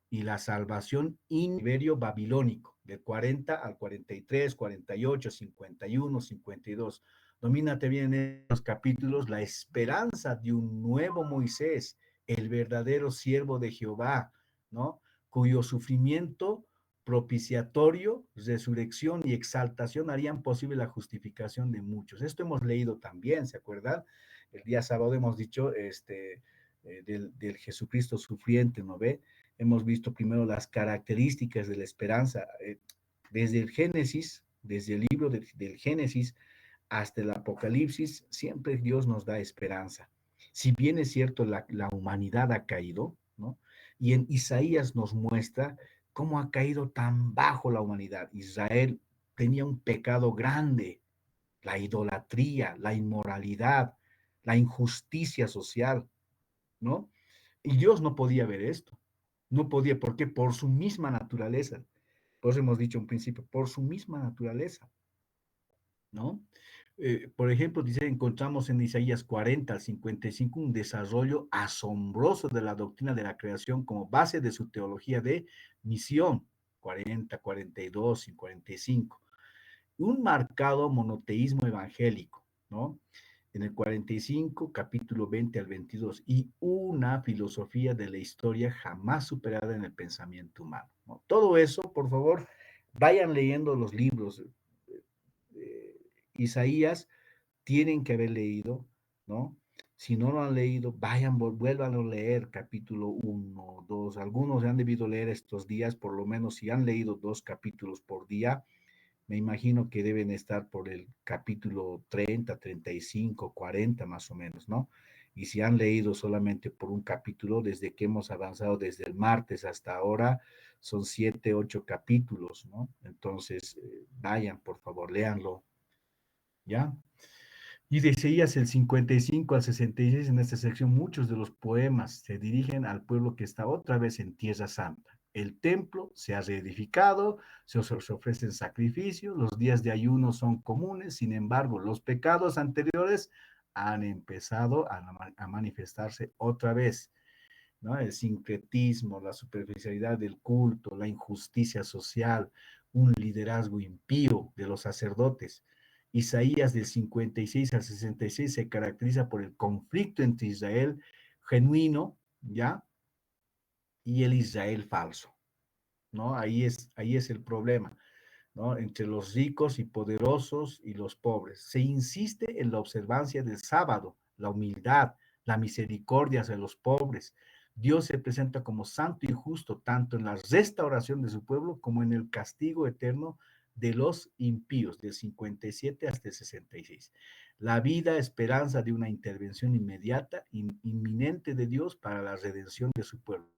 y la salvación imperio babilónico, del 40 al 43, 48, 51, 52. Domínate bien en los capítulos la esperanza de un nuevo Moisés, el verdadero siervo de Jehová, ¿no? Cuyo sufrimiento propiciatorio, resurrección y exaltación harían posible la justificación de muchos. Esto hemos leído también, ¿se acuerdan? El día sábado hemos dicho del Jesucristo sufriente, ¿no ve? Hemos visto primero las características de la esperanza, desde el Génesis, desde el libro del Génesis hasta el Apocalipsis, siempre Dios nos da esperanza. Si bien es cierto, la humanidad ha caído, ¿no? Y en Isaías nos muestra cómo ha caído tan bajo la humanidad. Israel tenía un pecado grande, la idolatría, la inmoralidad, la injusticia social, ¿no? Y Dios no podía ver esto. No podía, ¿por qué? Por su misma naturaleza. Por eso hemos dicho en principio, por su misma naturaleza, ¿no? Por ejemplo, dice, encontramos en Isaías 40 al 55 un desarrollo asombroso de la doctrina de la creación como base de su teología de misión, 40, 42 y 45. Un marcado monoteísmo evangélico, ¿no? En el 45, capítulo 20 al 22, y una filosofía de la historia jamás superada en el pensamiento humano, ¿no? Todo eso, por favor, vayan leyendo los libros. Isaías tienen que haber leído, ¿no? Si no lo han leído, vayan, vuelvan a leer capítulo 1, 2. Algunos han debido leer estos días, por lo menos si han leído 2 capítulos por día, me imagino que deben estar por el capítulo 30, 35, 40 más o menos, ¿no? Y si han leído solamente por un capítulo, desde que hemos avanzado desde el martes hasta ahora, son 7, 8 capítulos, ¿no? Entonces, vayan, por favor, léanlo, ¿ya? Y de Isaías el 55 al 66, en esta sección, muchos de los poemas se dirigen al pueblo que está otra vez en Tierra Santa. El templo se ha reedificado, se ofrecen sacrificios, los días de ayuno son comunes, sin embargo, los pecados anteriores han empezado a manifestarse otra vez, ¿no? El sincretismo, la superficialidad del culto, la injusticia social, un liderazgo impío de los sacerdotes. Isaías del 56 al 66 se caracteriza por el conflicto entre Israel genuino, ¿ya? Y el Israel falso, ¿no? Ahí es el problema, ¿no? Entre los ricos y poderosos y los pobres. Se insiste en la observancia del sábado, la humildad, la misericordia hacia los pobres. Dios se presenta como santo y justo tanto en la restauración de su pueblo como en el castigo eterno de los impíos, del 57 hasta el 66. La vida, esperanza de una intervención inmediata, inminente de Dios para la redención de su pueblo.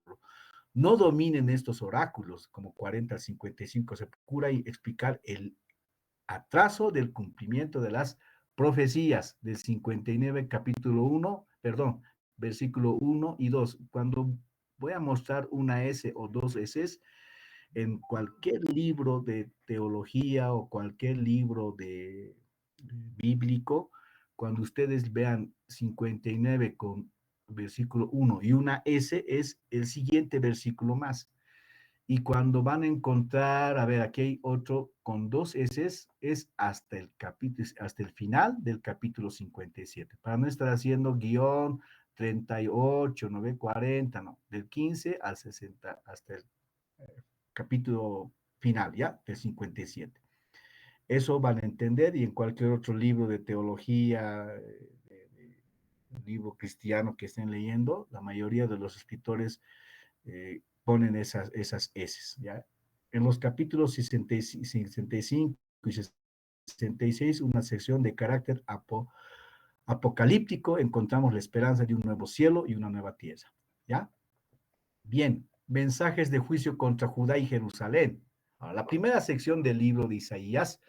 No dominen estos oráculos, como 40 al 55, se procura explicar el atraso del cumplimiento de las profecías del 59, capítulo 1, perdón, versículo 1 y 2. Cuando voy a mostrar una S o dos S en cualquier libro de teología o cualquier libro bíblico, cuando ustedes vean 59 con versículo 1 y una S, es el siguiente versículo más. Y cuando van a encontrar, a ver, aquí hay otro con 2 S, es hasta el capítulo, hasta el final del capítulo 57, para no estar haciendo guión 38, 9, 40, no, del 15 al 60, hasta el capítulo final, ¿ya? Del 57. Eso van a entender y en cualquier otro libro de teología, libro cristiano que estén leyendo, la mayoría de los escritores ponen esas S, ¿ya? En los capítulos 65 y 66, una sección de carácter apocalíptico, encontramos la esperanza de un nuevo cielo y una nueva tierra, ¿ya? Bien, mensajes de juicio contra Judá y Jerusalén. Ahora, la primera sección del libro de Isaías,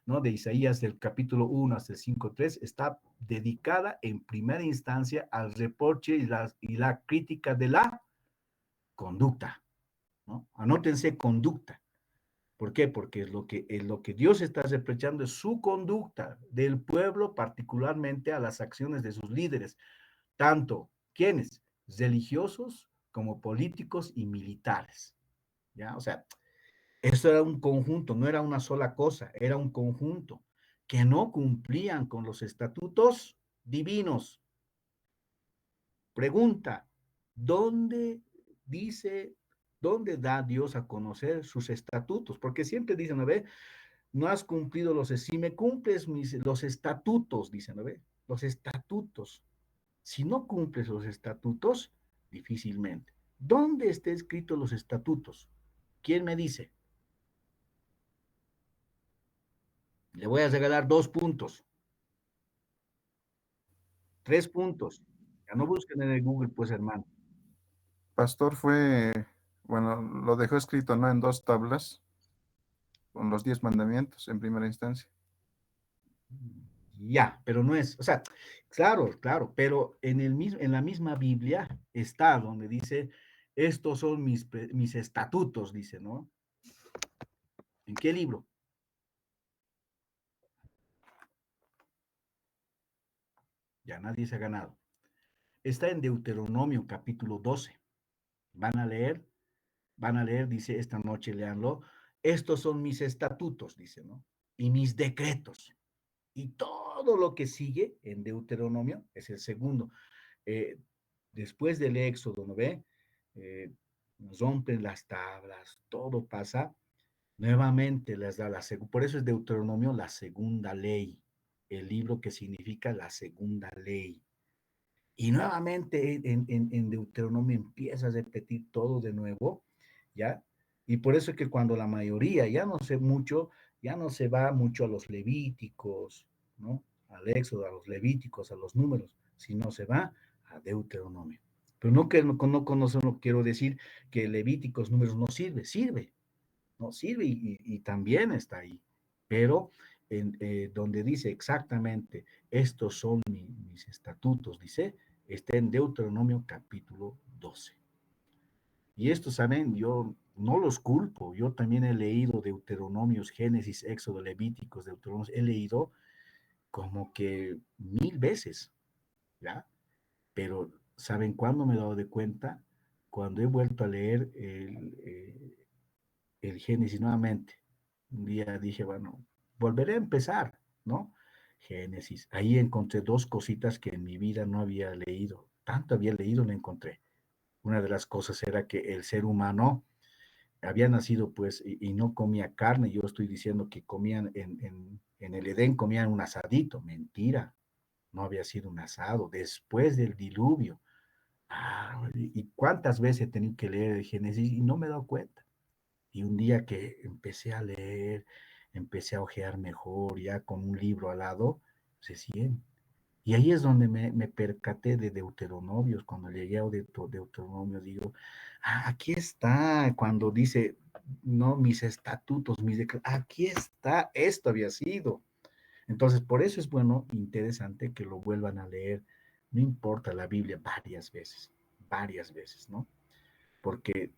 ¿no? De Isaías del capítulo 1 hasta el 5.3, está dedicada en primera instancia al reproche y la crítica de la conducta, ¿no? Anótense conducta. ¿Por qué? Porque lo que Dios está reprochando es su conducta del pueblo, particularmente a las acciones de sus líderes, tanto, ¿quiénes? Religiosos como políticos y militares, ¿ya? O sea, esto era un conjunto, no era una sola cosa, era un conjunto que no cumplían con los estatutos divinos. Pregunta, ¿dónde dice, dónde da Dios a conocer sus estatutos? Porque siempre dicen, a ver, no has cumplido si me cumples los estatutos, dicen, a ver, los estatutos. Si no cumples los estatutos, difícilmente. ¿Dónde está escrito los estatutos? ¿Quién me dice? Le voy a regalar 2 puntos, 3 puntos. Ya no busquen en el Google, pues, hermano. Pastor bueno, lo dejó escrito, ¿no? En 2 tablas, con los 10 mandamientos en primera instancia. Ya, pero no es, o sea, claro, claro, pero en la misma Biblia está donde dice, estos son mis estatutos, dice, ¿no? ¿En qué libro? Ya nadie se ha ganado. Está en Deuteronomio capítulo 12. Van a leer, dice, esta noche leanlo. Estos son mis estatutos, dice, ¿no? Y mis decretos. Y todo lo que sigue en Deuteronomio es el segundo. Eh, Después del Éxodo, ¿no ve? Eh, Rompen las tablas, todo pasa. Nuevamente les da por eso es Deuteronomio la segunda ley, el libro que significa la segunda ley. Y nuevamente en Deuteronomio empieza a repetir todo de nuevo, ¿ya? Y por eso es que cuando la mayoría, ya no sé mucho, ya no se va mucho a los levíticos, ¿no? Al Éxodo, a los levíticos, a los números, sino se va a Deuteronomio. Pero no que no conocen, no quiero decir que Levíticos, números no sirve, no sirve y también está ahí. Pero donde dice exactamente, estos son mis estatutos, dice, está en Deuteronomio capítulo 12. Y esto, ¿saben? Yo no los culpo, yo también he leído Deuteronomios, Génesis, Éxodo, Levíticos, Deuteronomios, he leído como que 1000 veces, ¿ya? Pero, ¿saben cuándo me he dado de cuenta? Cuando he vuelto a leer el Génesis nuevamente. Un día dije, bueno, volveré a empezar, ¿no? Génesis. Ahí encontré 2 cositas que en mi vida no había leído. Tanto había leído, no encontré. Una de las cosas era que el ser humano había nacido, pues, y no comía carne. Yo estoy diciendo que comían en el Edén, comían un asadito. Mentira, no había sido un asado. Después del diluvio. Y cuántas veces he tenido que leer el Génesis y no me he dado cuenta. Y un día que empecé a leer, empecé a ojear mejor, ya con un libro al lado, recién. Y ahí es donde me percaté de Deuteronomios, cuando llegué a Deuteronomio, digo, aquí está, cuando dice, no, mis estatutos, mis decretos, aquí está, esto había sido. Entonces, por eso es bueno, interesante que lo vuelvan a leer, no importa la Biblia, varias veces, ¿no? Porque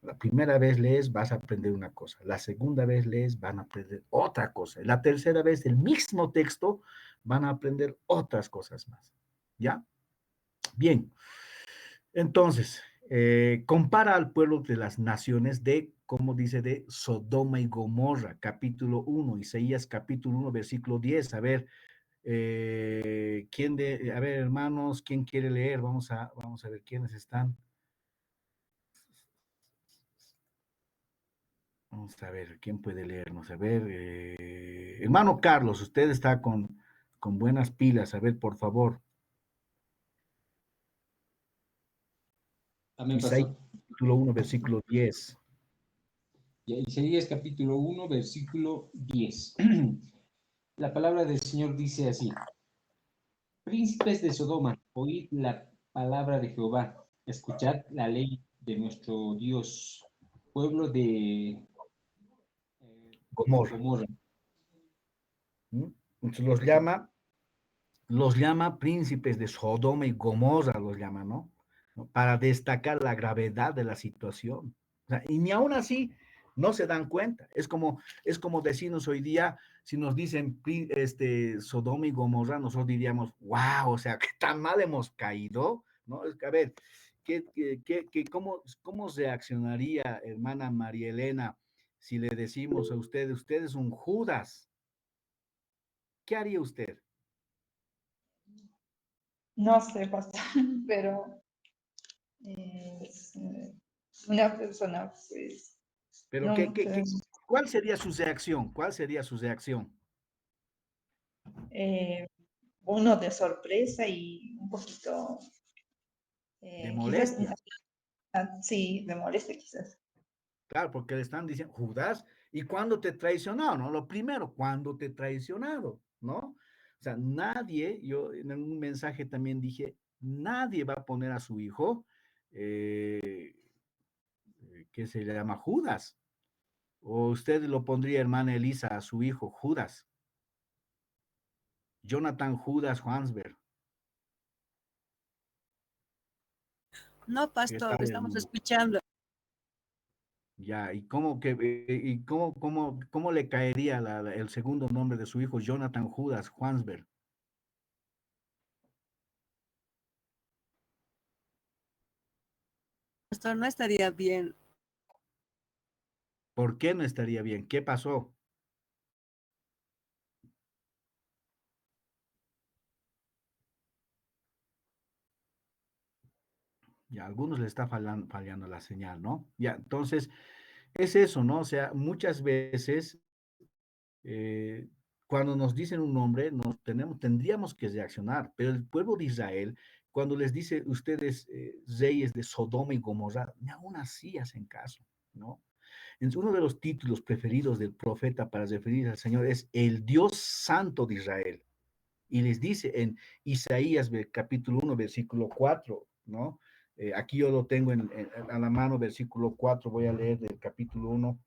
la primera vez lees, vas a aprender una cosa. La segunda vez lees, van a aprender otra cosa. La tercera vez, el mismo texto, van a aprender otras cosas más. ¿Ya? Bien. Entonces, compara al pueblo de las naciones de, como dice, de Sodoma y Gomorra, capítulo 1, Isaías capítulo 1, versículo 10. A ver, a ver, hermanos, ¿quién quiere leer? Vamos a ver quiénes están. Vamos a ver, ¿quién puede leernos? A ver, hermano Carlos, usted está con buenas pilas. A ver, por favor. Amén, Isaías pastor. capítulo 1, versículo 10. Ya, Isaías capítulo 1, versículo 10. La palabra del Señor dice así: Príncipes de Sodoma, oíd la palabra de Jehová, escuchad la ley de nuestro Dios, pueblo de Gomorra. Gomorra. ¿Mm? Entonces los llama príncipes de Sodoma y Gomorra, los llama, ¿no? Para destacar la gravedad de la situación. O sea, y ni aún así no se dan cuenta. Es como decirnos hoy día, si nos dicen Sodoma y Gomorra, nosotros diríamos, wow, o sea, qué tan mal hemos caído, ¿no? Es que, a ver, ¿cómo reaccionaría, hermana María Elena, si le decimos a usted es un Judas? ¿Qué haría usted? No sé, pastor, pero es una persona, pues, Pero no mucho, ¿cuál sería su reacción? ¿Cuál sería su reacción? eh, uno de sorpresa y un poquito, De quizás, molestia. sí, de molestia quizás. Claro, porque le están diciendo, Judas, ¿y cuándo te traicionó? ¿No? Lo primero, ¿cuándo te traicionado? ¿No? O sea, nadie, yo en un mensaje también dije, nadie va a poner a su hijo, eh, que se le llama Judas. O usted lo pondría, hermana Elisa, a su hijo Judas. Jonathan Judas Juansberg. No, ¿Qué pastor, tal, estamos hermano? escuchando. Ya, ¿y cómo le caería el segundo nombre de su hijo, Jonathan Judas Juansberg? Pastor, no estaría bien. ¿Por qué no estaría bien? ¿Qué pasó? Ya, a algunos le está fallando la señal, ¿no? Ya, entonces, es eso, ¿no? O sea, muchas veces, eh, cuando nos dicen un nombre, tendríamos que reaccionar, pero el pueblo de Israel, cuando les dice ustedes, reyes de Sodoma y Gomorra, ni aún así hacen caso, ¿no? Entonces, uno de los títulos preferidos del profeta para referirse al Señor es el Dios Santo de Israel. Y les dice en Isaías capítulo 1, versículo 4, ¿no? Aquí yo lo tengo a la mano, versículo 4, voy a leer del capítulo 1.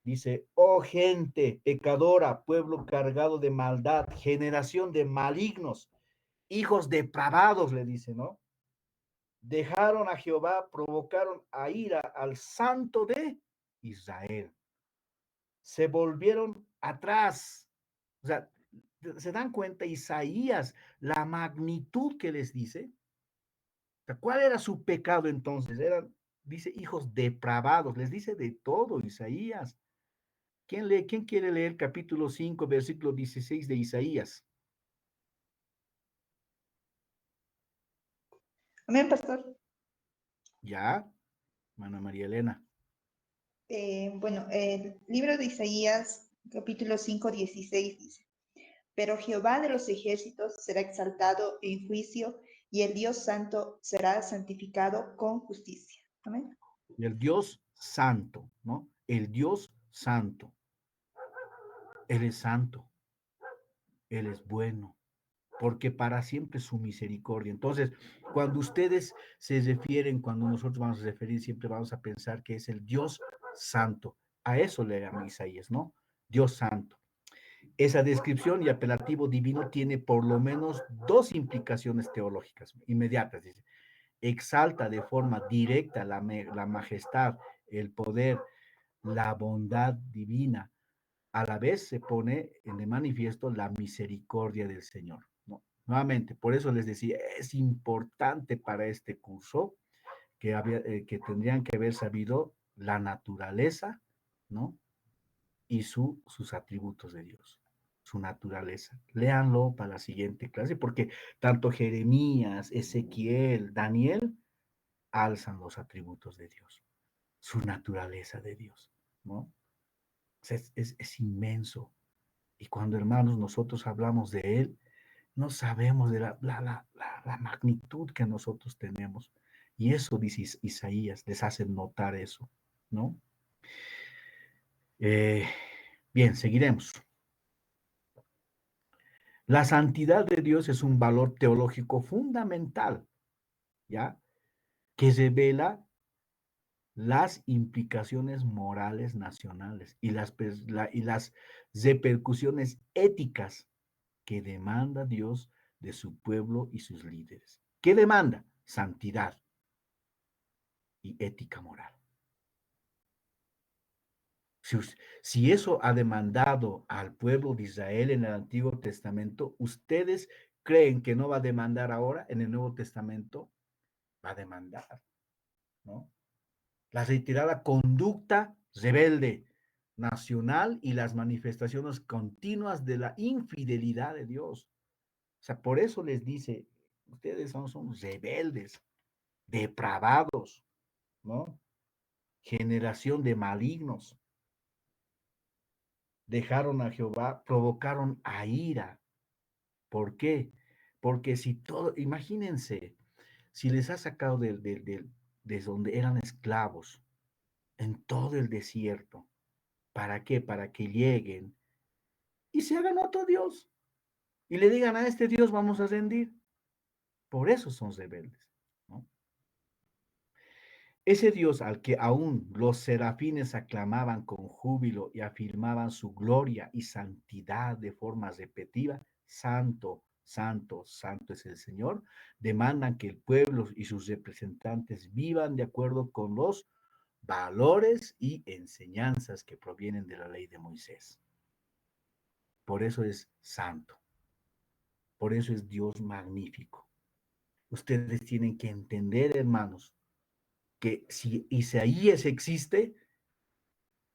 Dice, oh gente pecadora, pueblo cargado de maldad, generación de malignos, hijos depravados, le dice, ¿no? Dejaron a Jehová, provocaron a ira al santo de Israel. Se volvieron atrás. O sea, ¿se dan cuenta Isaías la magnitud que les dice? O sea, ¿cuál era su pecado entonces? Eran, dice, hijos depravados, les dice de todo Isaías. ¿Quién quiere leer capítulo 5, versículo 16 de Isaías? Amén, pastor. Ya, hermana María Elena. Bueno, el libro de Isaías, capítulo 5, 16 dice, pero Jehová de los ejércitos será exaltado en juicio y el Dios santo será santificado con justicia. Amén. El Dios santo, ¿no? El Dios santo. Él es santo. Él es bueno, porque para siempre es su misericordia. Entonces, cuando ustedes se refieren, cuando nosotros vamos a referir, siempre vamos a pensar que es el Dios santo. A eso le llama Isaías, ¿no? Dios santo. Esa descripción y apelativo divino tiene por lo menos dos implicaciones teológicas inmediatas. Dice, exalta de forma directa la majestad, el poder, la bondad divina. A la vez se pone en de manifiesto la misericordia del Señor, ¿no? Nuevamente, por eso les decía, es importante para este curso que tendrían que haber sabido la naturaleza, ¿no? Y sus atributos de Dios, su naturaleza. Léanlo para la siguiente clase, porque tanto Jeremías, Ezequiel, Daniel alzan los atributos de Dios, su naturaleza de Dios, ¿no? O sea, es inmenso. Y cuando, hermanos, nosotros hablamos de Él, no sabemos de la magnitud que nosotros tenemos. Y eso dice Isaías, les hace notar eso, ¿no? Bien, seguiremos. La santidad de Dios es un valor teológico fundamental, ¿ya? Que revela las implicaciones morales nacionales y las repercusiones éticas que demanda Dios de su pueblo y sus líderes. ¿Qué demanda? Santidad y ética moral. Si eso ha demandado al pueblo de Israel en el Antiguo Testamento, ¿ustedes creen que no va a demandar ahora en el Nuevo Testamento? Va a demandar, ¿no? La reiterada conducta rebelde nacional y las manifestaciones continuas de la infidelidad de Dios. O sea, por eso les dice, ustedes son rebeldes, depravados, ¿no? Generación de malignos. Dejaron a Jehová, provocaron a ira. ¿Por qué? Porque si todo, imagínense, si les ha sacado de donde eran esclavos, en todo el desierto, ¿para qué? Para que lleguen y se hagan otro Dios y le digan a este Dios vamos a rendir. Por eso son rebeldes, ¿no? Ese Dios al que aún los serafines aclamaban con júbilo y afirmaban su gloria y santidad de forma repetida, santo, santo, santo es el Señor, demandan que el pueblo y sus representantes vivan de acuerdo con los valores y enseñanzas que provienen de la ley de Moisés. Por eso es santo, por eso es Dios magnífico. Ustedes tienen que entender, hermanos, que si Isaías existe,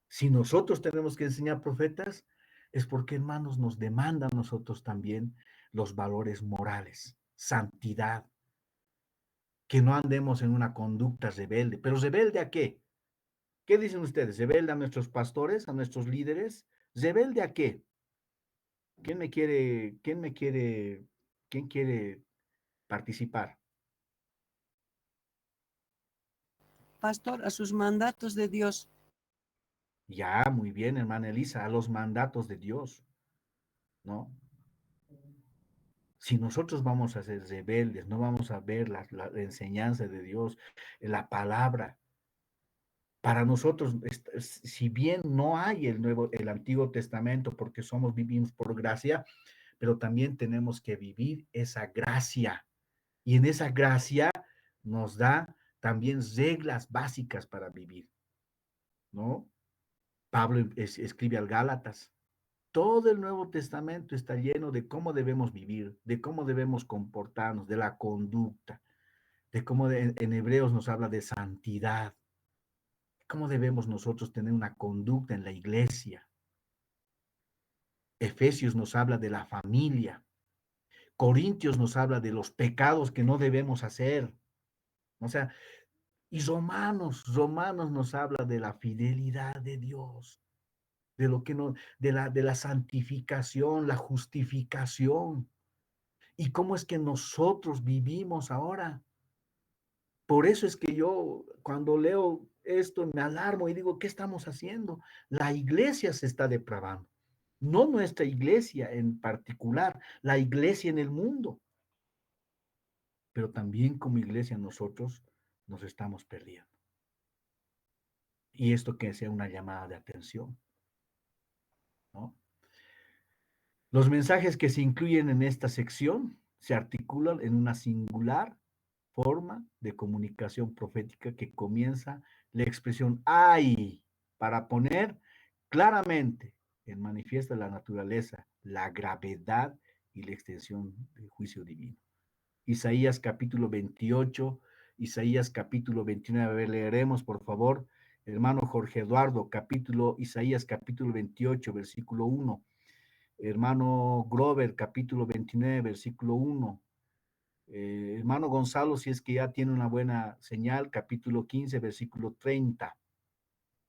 si nosotros tenemos que enseñar profetas, es porque, hermanos, nos demanda a nosotros también los valores morales, santidad, que no andemos en una conducta rebelde. ¿Pero rebelde a qué? ¿Qué dicen ustedes? ¿Rebelde a nuestros pastores, a nuestros líderes? ¿Rebelde a qué? ¿Quién quiere participar? Pastor, a sus mandatos de Dios. Ya, muy bien, hermana Elisa, a los mandatos de Dios, ¿no? Si nosotros vamos a ser rebeldes, no vamos a ver la enseñanza de Dios, la palabra, para nosotros, si bien no hay el Antiguo Testamento, porque vivimos por gracia, pero también tenemos que vivir esa gracia. Y en esa gracia nos da también reglas básicas para vivir, ¿no? Pablo escribe al Gálatas. Todo el Nuevo Testamento está lleno de cómo debemos vivir, de cómo debemos comportarnos, de la conducta, de cómo en Hebreos nos habla de santidad, cómo debemos nosotros tener una conducta en la iglesia. Efesios nos habla de la familia. Corintios nos habla de los pecados que no debemos hacer. O sea, y Romanos nos habla de la fidelidad de Dios, de lo que no, de la santificación, la justificación. ¿Y cómo es que nosotros vivimos ahora? Por eso es que yo cuando leo esto me alarmo y digo, ¿qué estamos haciendo? La iglesia se está depravando. No nuestra iglesia en particular, la iglesia en el mundo. Pero también como iglesia nosotros nos estamos perdiendo. Y esto que sea una llamada de atención, ¿no? Los mensajes que se incluyen en esta sección se articulan en una singular forma de comunicación profética que comienza la expresión "ay" para poner claramente en manifiesta la naturaleza, la gravedad y la extensión del juicio divino. Isaías capítulo 28 Isaías capítulo 29. A ver, leeremos, por favor. Hermano Jorge Eduardo, Isaías capítulo 28, versículo 1. Hermano Grover, capítulo 29, versículo 1. Hermano Gonzalo, si es que ya tiene una buena señal, capítulo 15, versículo 30.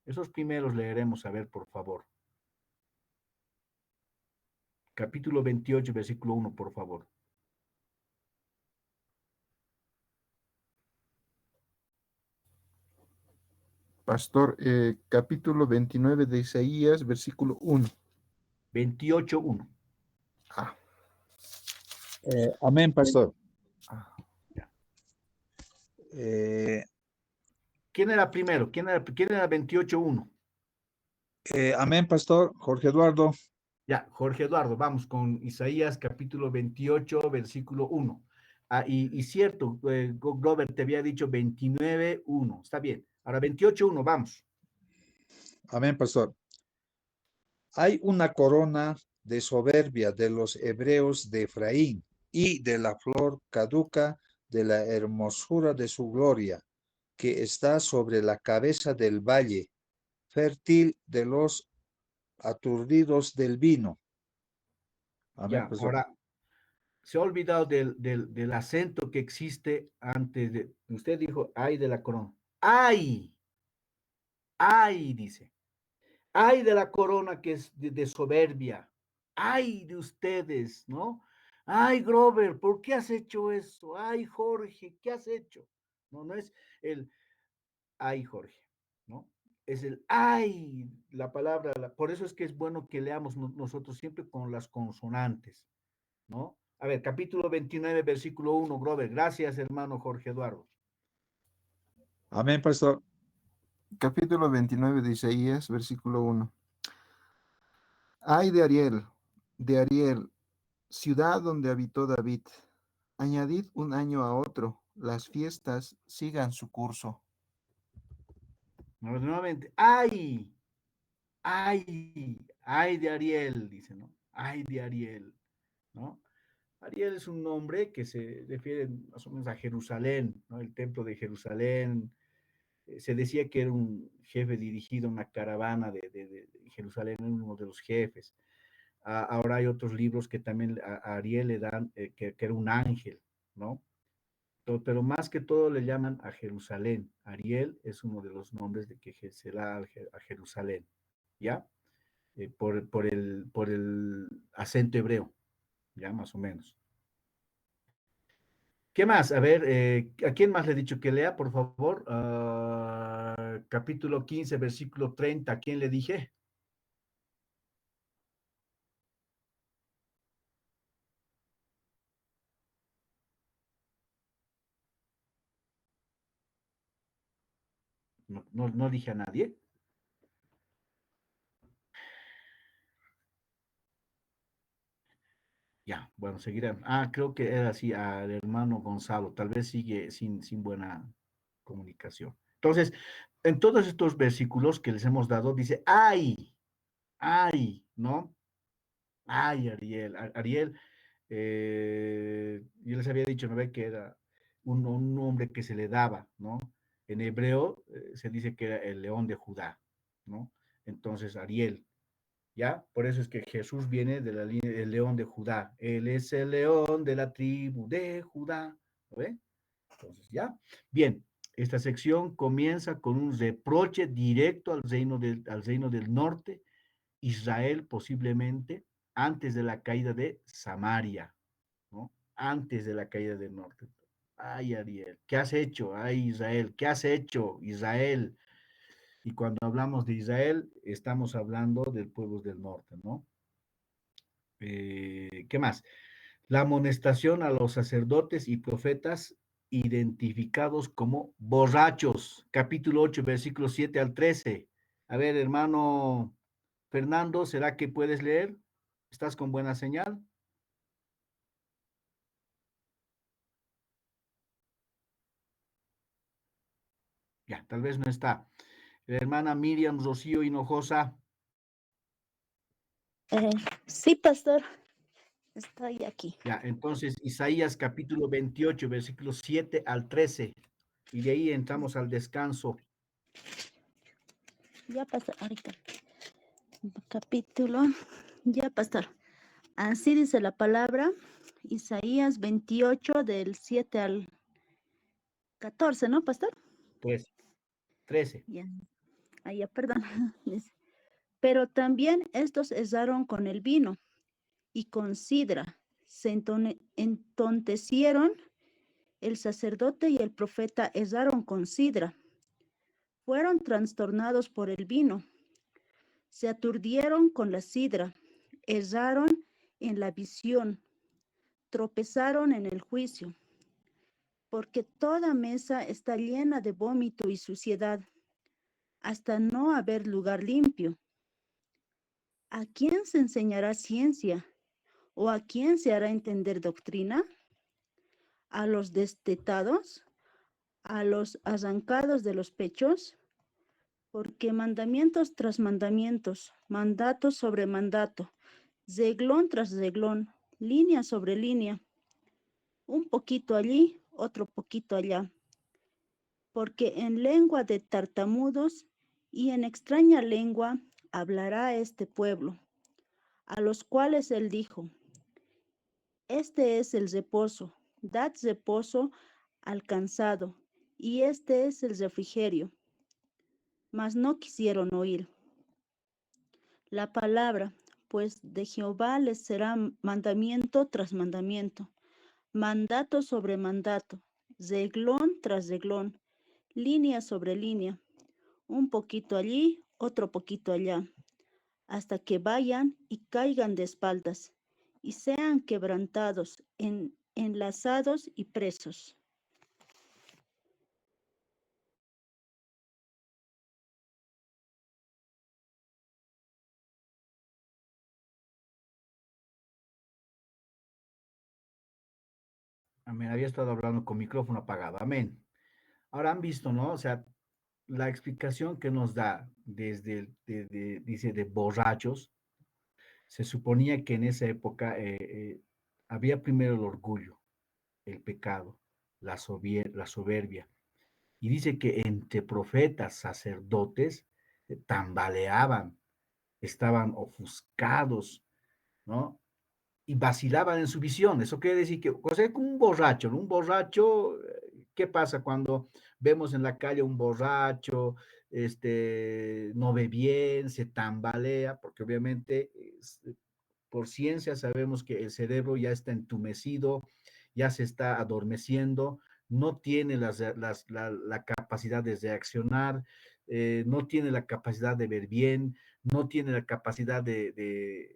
Esos primeros leeremos, a ver, por favor. Capítulo 28, versículo 1, por favor. Pastor, capítulo 29 de Isaías, versículo 1. 28, 1. Ah, Amén, pastor. ah. Eh, ¿Quién era primero? ¿Quién era 28, 1? amén, pastor. Jorge Eduardo. Ya, Jorge Eduardo, vamos con Isaías capítulo 28, versículo 1. Ah, y cierto, Glover te había dicho 29, 1. Está bien. Ahora 28, 1, vamos. Amén, pastor. Hay una corona de soberbia de los hebreos de Efraín y de la flor caduca de la hermosura de su gloria, que está sobre la cabeza del valle, fértil de los aturdidos del vino. Amén, Ya, pastor. ahora se ha olvidado del acento que existe antes de. Usted dijo, ay de la corona. Ay, dice. Ay de la corona que es de soberbia. Ay de ustedes, ¿no? Ay, Grover, ¿por qué has hecho eso? Ay, Jorge, ¿qué has hecho? No, no es el ay, Jorge, ¿no? Es el ay, la palabra, por eso es que es bueno que leamos nosotros siempre con las consonantes, ¿no? A ver, capítulo 29, versículo 1, Grover. Gracias, hermano Jorge Eduardo. Amén, pastor. Capítulo 29 de Isaías, versículo 1. Ay de Ariel, ciudad donde habitó David. Añadid un año a otro, las fiestas sigan su curso. Nuevamente, ay de Ariel, dice, ¿no? Ay de Ariel, ¿no? Ariel es un nombre que se refiere más o menos a Jerusalén, ¿no? El templo de Jerusalén. Se decía que era un jefe dirigido a una caravana de Jerusalén, uno de los jefes. Ahora hay otros libros que también a Ariel le dan, que era un ángel, ¿no? Pero más que todo le llaman a Jerusalén. Ariel es uno de los nombres de que se da a Jerusalén, ¿ya? Por el acento hebreo, ya más o menos. ¿Qué más? A ver, ¿a quién más le he dicho que lea, por favor? Capítulo 15, versículo 30. ¿A quién le dije? No dije a nadie. Ya, bueno, seguirán. Creo que era así al hermano Gonzalo. Tal vez sigue sin buena comunicación. Entonces, en todos estos versículos que les hemos dado, dice, ay, ¿no? Ay, Ariel, Ariel, yo les había dicho, ¿no ve? Que era un nombre que se le daba, ¿no? En hebreo se dice que era el león de Judá, ¿no? Entonces, Ariel, ¿ya? Por eso es que Jesús viene de la línea del león de Judá. Él es el león de la tribu de Judá, ¿lo ve? Entonces, ¿ya? Bien, esta sección comienza con un reproche directo al reino del norte, Israel posiblemente antes de la caída de Samaria, ¿no? Antes de la caída del norte. Ay, Ariel, ¿qué has hecho? Ay, Israel, ¿qué has hecho, Israel? Y cuando hablamos de Israel, estamos hablando del pueblo del norte, ¿no? ¿Qué más? La amonestación a los sacerdotes y profetas identificados como borrachos. Capítulo 8, versículos 7 al 13. A ver, hermano Fernando, ¿será que puedes leer? ¿Estás con buena señal? Ya, tal vez no está. La hermana Miriam Rocío Hinojosa. Sí, pastor, estoy aquí. Ya, entonces Isaías capítulo 28, versículos 7 al 13. y de ahí entramos al descanso. Ya pasó ahorita. Capítulo. Ya pastor. Así dice la palabra. Isaías 28 del 7 al 14, ¿no, pastor? 13. 13. Ya. Ah, ya, perdón. Dice, pero también estos erraron con el vino y con sidra. Se entontecieron, el sacerdote y el profeta erraron con sidra. Fueron trastornados por el vino. Se aturdieron con la sidra. Erraron en la visión. Tropezaron en el juicio. Porque toda mesa está llena de vómito y suciedad, hasta no haber lugar limpio. ¿A quién se enseñará ciencia? ¿O a quién se hará entender doctrina? ¿A los destetados? ¿A los arrancados de los pechos? Porque mandamientos tras mandamientos, mandato sobre mandato, reglón tras reglón, línea sobre línea, un poquito allí, otro poquito allá. Porque en lengua de tartamudos y en extraña lengua hablará este pueblo, a los cuales él dijo, este es el reposo, dad reposo al cansado, y este es el refrigerio. Mas no quisieron oír. La palabra, pues, de Jehová les será mandamiento tras mandamiento, mandato sobre mandato, reglón tras reglón, línea sobre línea, un poquito allí, otro poquito allá, hasta que vayan y caigan de espaldas, y sean quebrantados, enlazados y presos. Amén. Había estado hablando con micrófono apagado. Amén. Ahora han visto, ¿no? O sea, la explicación que nos da desde, dice, de borrachos, se suponía que en esa época había primero el orgullo, el pecado, la soberbia. Y dice que entre profetas, sacerdotes, tambaleaban, estaban ofuscados, ¿no? Y vacilaban en su visión. Eso quiere decir que, o sea, como un borracho, ¿no? Un borracho, ¿qué pasa cuando vemos en la calle un borracho, no ve bien, se tambalea? Porque obviamente por ciencia sabemos que el cerebro ya está entumecido, ya se está adormeciendo, no tiene la capacidad de reaccionar, no tiene la capacidad de ver bien, no tiene la capacidad de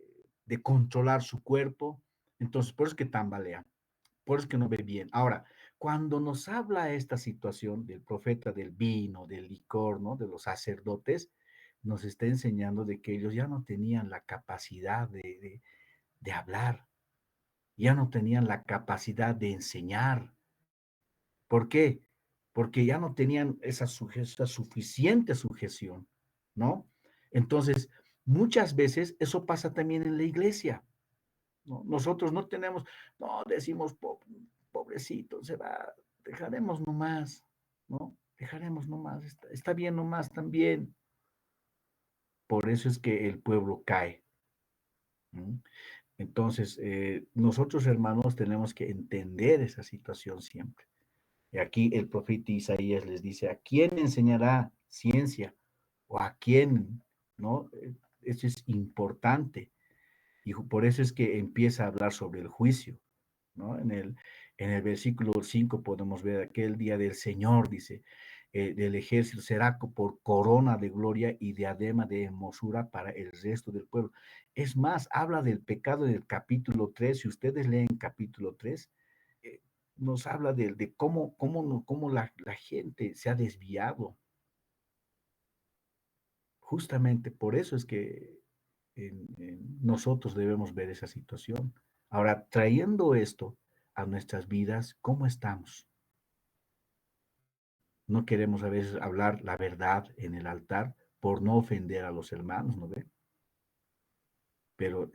controlar su cuerpo. Entonces, por eso es que tambalea, por eso es que no ve bien. Ahora, cuando nos habla esta situación del profeta del vino, del licor, ¿no? De los sacerdotes, nos está enseñando de que ellos ya no tenían la capacidad de hablar, ya no tenían la capacidad de enseñar. ¿Por qué? Porque ya no tenían esa suficiente sujeción, ¿no? Entonces, muchas veces eso pasa también en la iglesia, ¿no? Nosotros no tenemos, no decimos, pobrecito, se va, dejaremos nomás, ¿no? Dejaremos nomás, está bien nomás también. Por eso es que el pueblo cae. ¿No? Entonces, nosotros hermanos tenemos que entender esa situación siempre. Y aquí el profeta Isaías les dice, ¿a quién enseñará ciencia? ¿O a quién? ¿No? Eso es importante. Y por eso es que empieza a hablar sobre el juicio, ¿no? En el versículo 5 podemos ver aquel día del Señor, dice, del ejército será por corona de gloria y diadema de hermosura para el resto del pueblo. Es más, habla del pecado en el capítulo 3. Si ustedes leen capítulo 3, nos habla de cómo la gente se ha desviado. Justamente por eso es que nosotros debemos ver esa situación. Ahora, trayendo esto a nuestras vidas, ¿cómo estamos? No queremos a veces hablar la verdad en el altar por no ofender a los hermanos, ¿no ve? Pero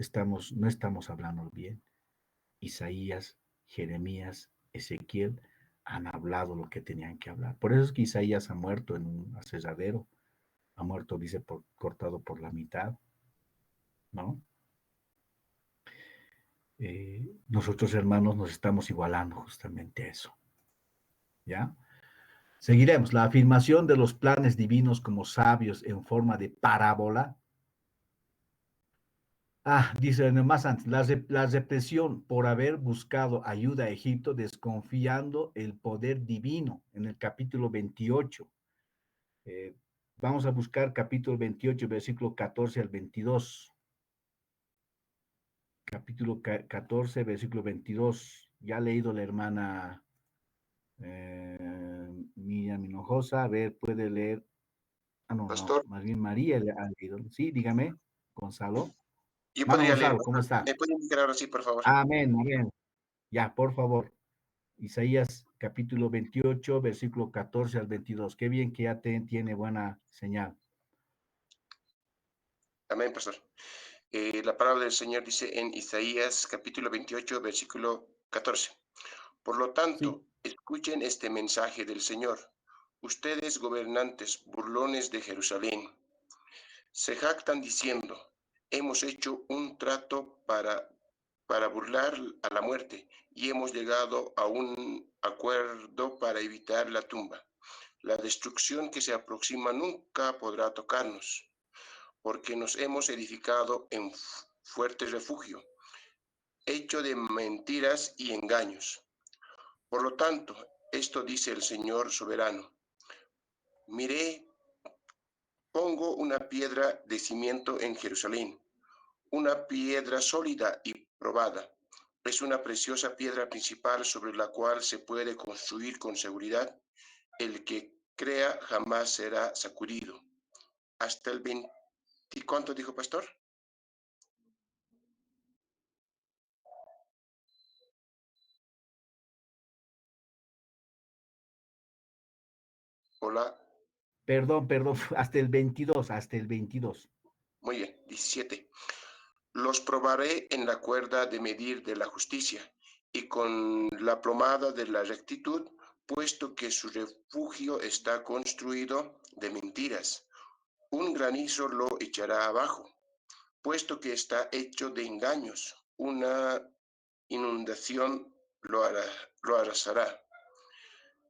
no estamos hablando bien. Isaías, Jeremías, Ezequiel han hablado lo que tenían que hablar. Por eso es que Isaías ha muerto en un aserradero, ha muerto, dice, cortado por la mitad, ¿no? Nosotros, hermanos, nos estamos igualando justamente a eso, ¿ya? Seguiremos. La afirmación de los planes divinos como sabios en forma de parábola. Dice más antes, la represión por haber buscado ayuda a Egipto desconfiando el poder divino en el capítulo 28. Vamos a buscar capítulo 28, versículo 14 al 22. Capítulo 14, versículo 22. Ya ha leído la hermana Miriam Hinojosa. A ver, puede leer. No, Pastor, más bien María le ha leído. Sí, dígame, Gonzalo. yo Mano podría leer, Gonzalo, ¿cómo pastor. está? ¿Me puede indicar ahora sí, por favor? Amén, amén. Ya, por favor. Isaías capítulo 28, versículo 14 al 22. Qué bien que ya tiene buena señal. Amén, pastor. La palabra del Señor dice en Isaías capítulo 28, versículo 14. Por lo tanto, escuchen este mensaje del Señor. Ustedes, gobernantes, burlones de Jerusalén, se jactan diciendo, hemos hecho un trato para burlar a la muerte y hemos llegado a un acuerdo para evitar la tumba. La destrucción que se aproxima nunca podrá tocarnos, porque nos hemos edificado en fuerte refugio, hecho de mentiras y engaños. Por lo tanto, esto dice el Señor soberano. Miré, pongo una piedra de cimiento en Jerusalén, una piedra sólida y probada. Es una preciosa piedra principal sobre la cual se puede construir con seguridad. El que crea jamás será sacudido. Hasta el 20. ¿Cuánto dijo, pastor? Hola. Perdón, hasta el 22, hasta el 22. Muy bien, 17. Los probaré en la cuerda de medir de la justicia y con la plomada de la rectitud, puesto que su refugio está construido de mentiras. Un granizo lo echará abajo, puesto que está hecho de engaños. Una inundación lo arrasará.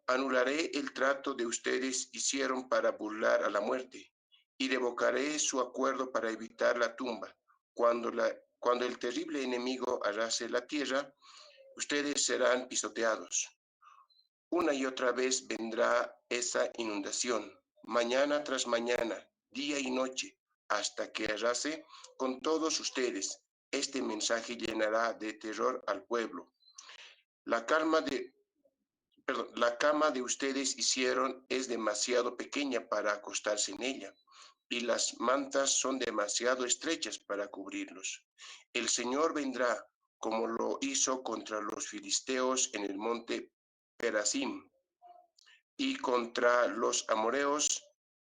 Anularé el trato de ustedes hicieron para burlar a la muerte, y revocaré su acuerdo para evitar la tumba. Cuando el terrible enemigo arrase la tierra, ustedes serán pisoteados. Una y otra vez vendrá esa inundación, mañana tras mañana, día y noche, hasta que arrase con todos ustedes. Este mensaje llenará de terror al pueblo. La cama de ustedes hicieron es demasiado pequeña para acostarse en ella, y las mantas son demasiado estrechas para cubrirlos. El Señor vendrá, como lo hizo contra los filisteos en el monte Perasim, y contra los amorreos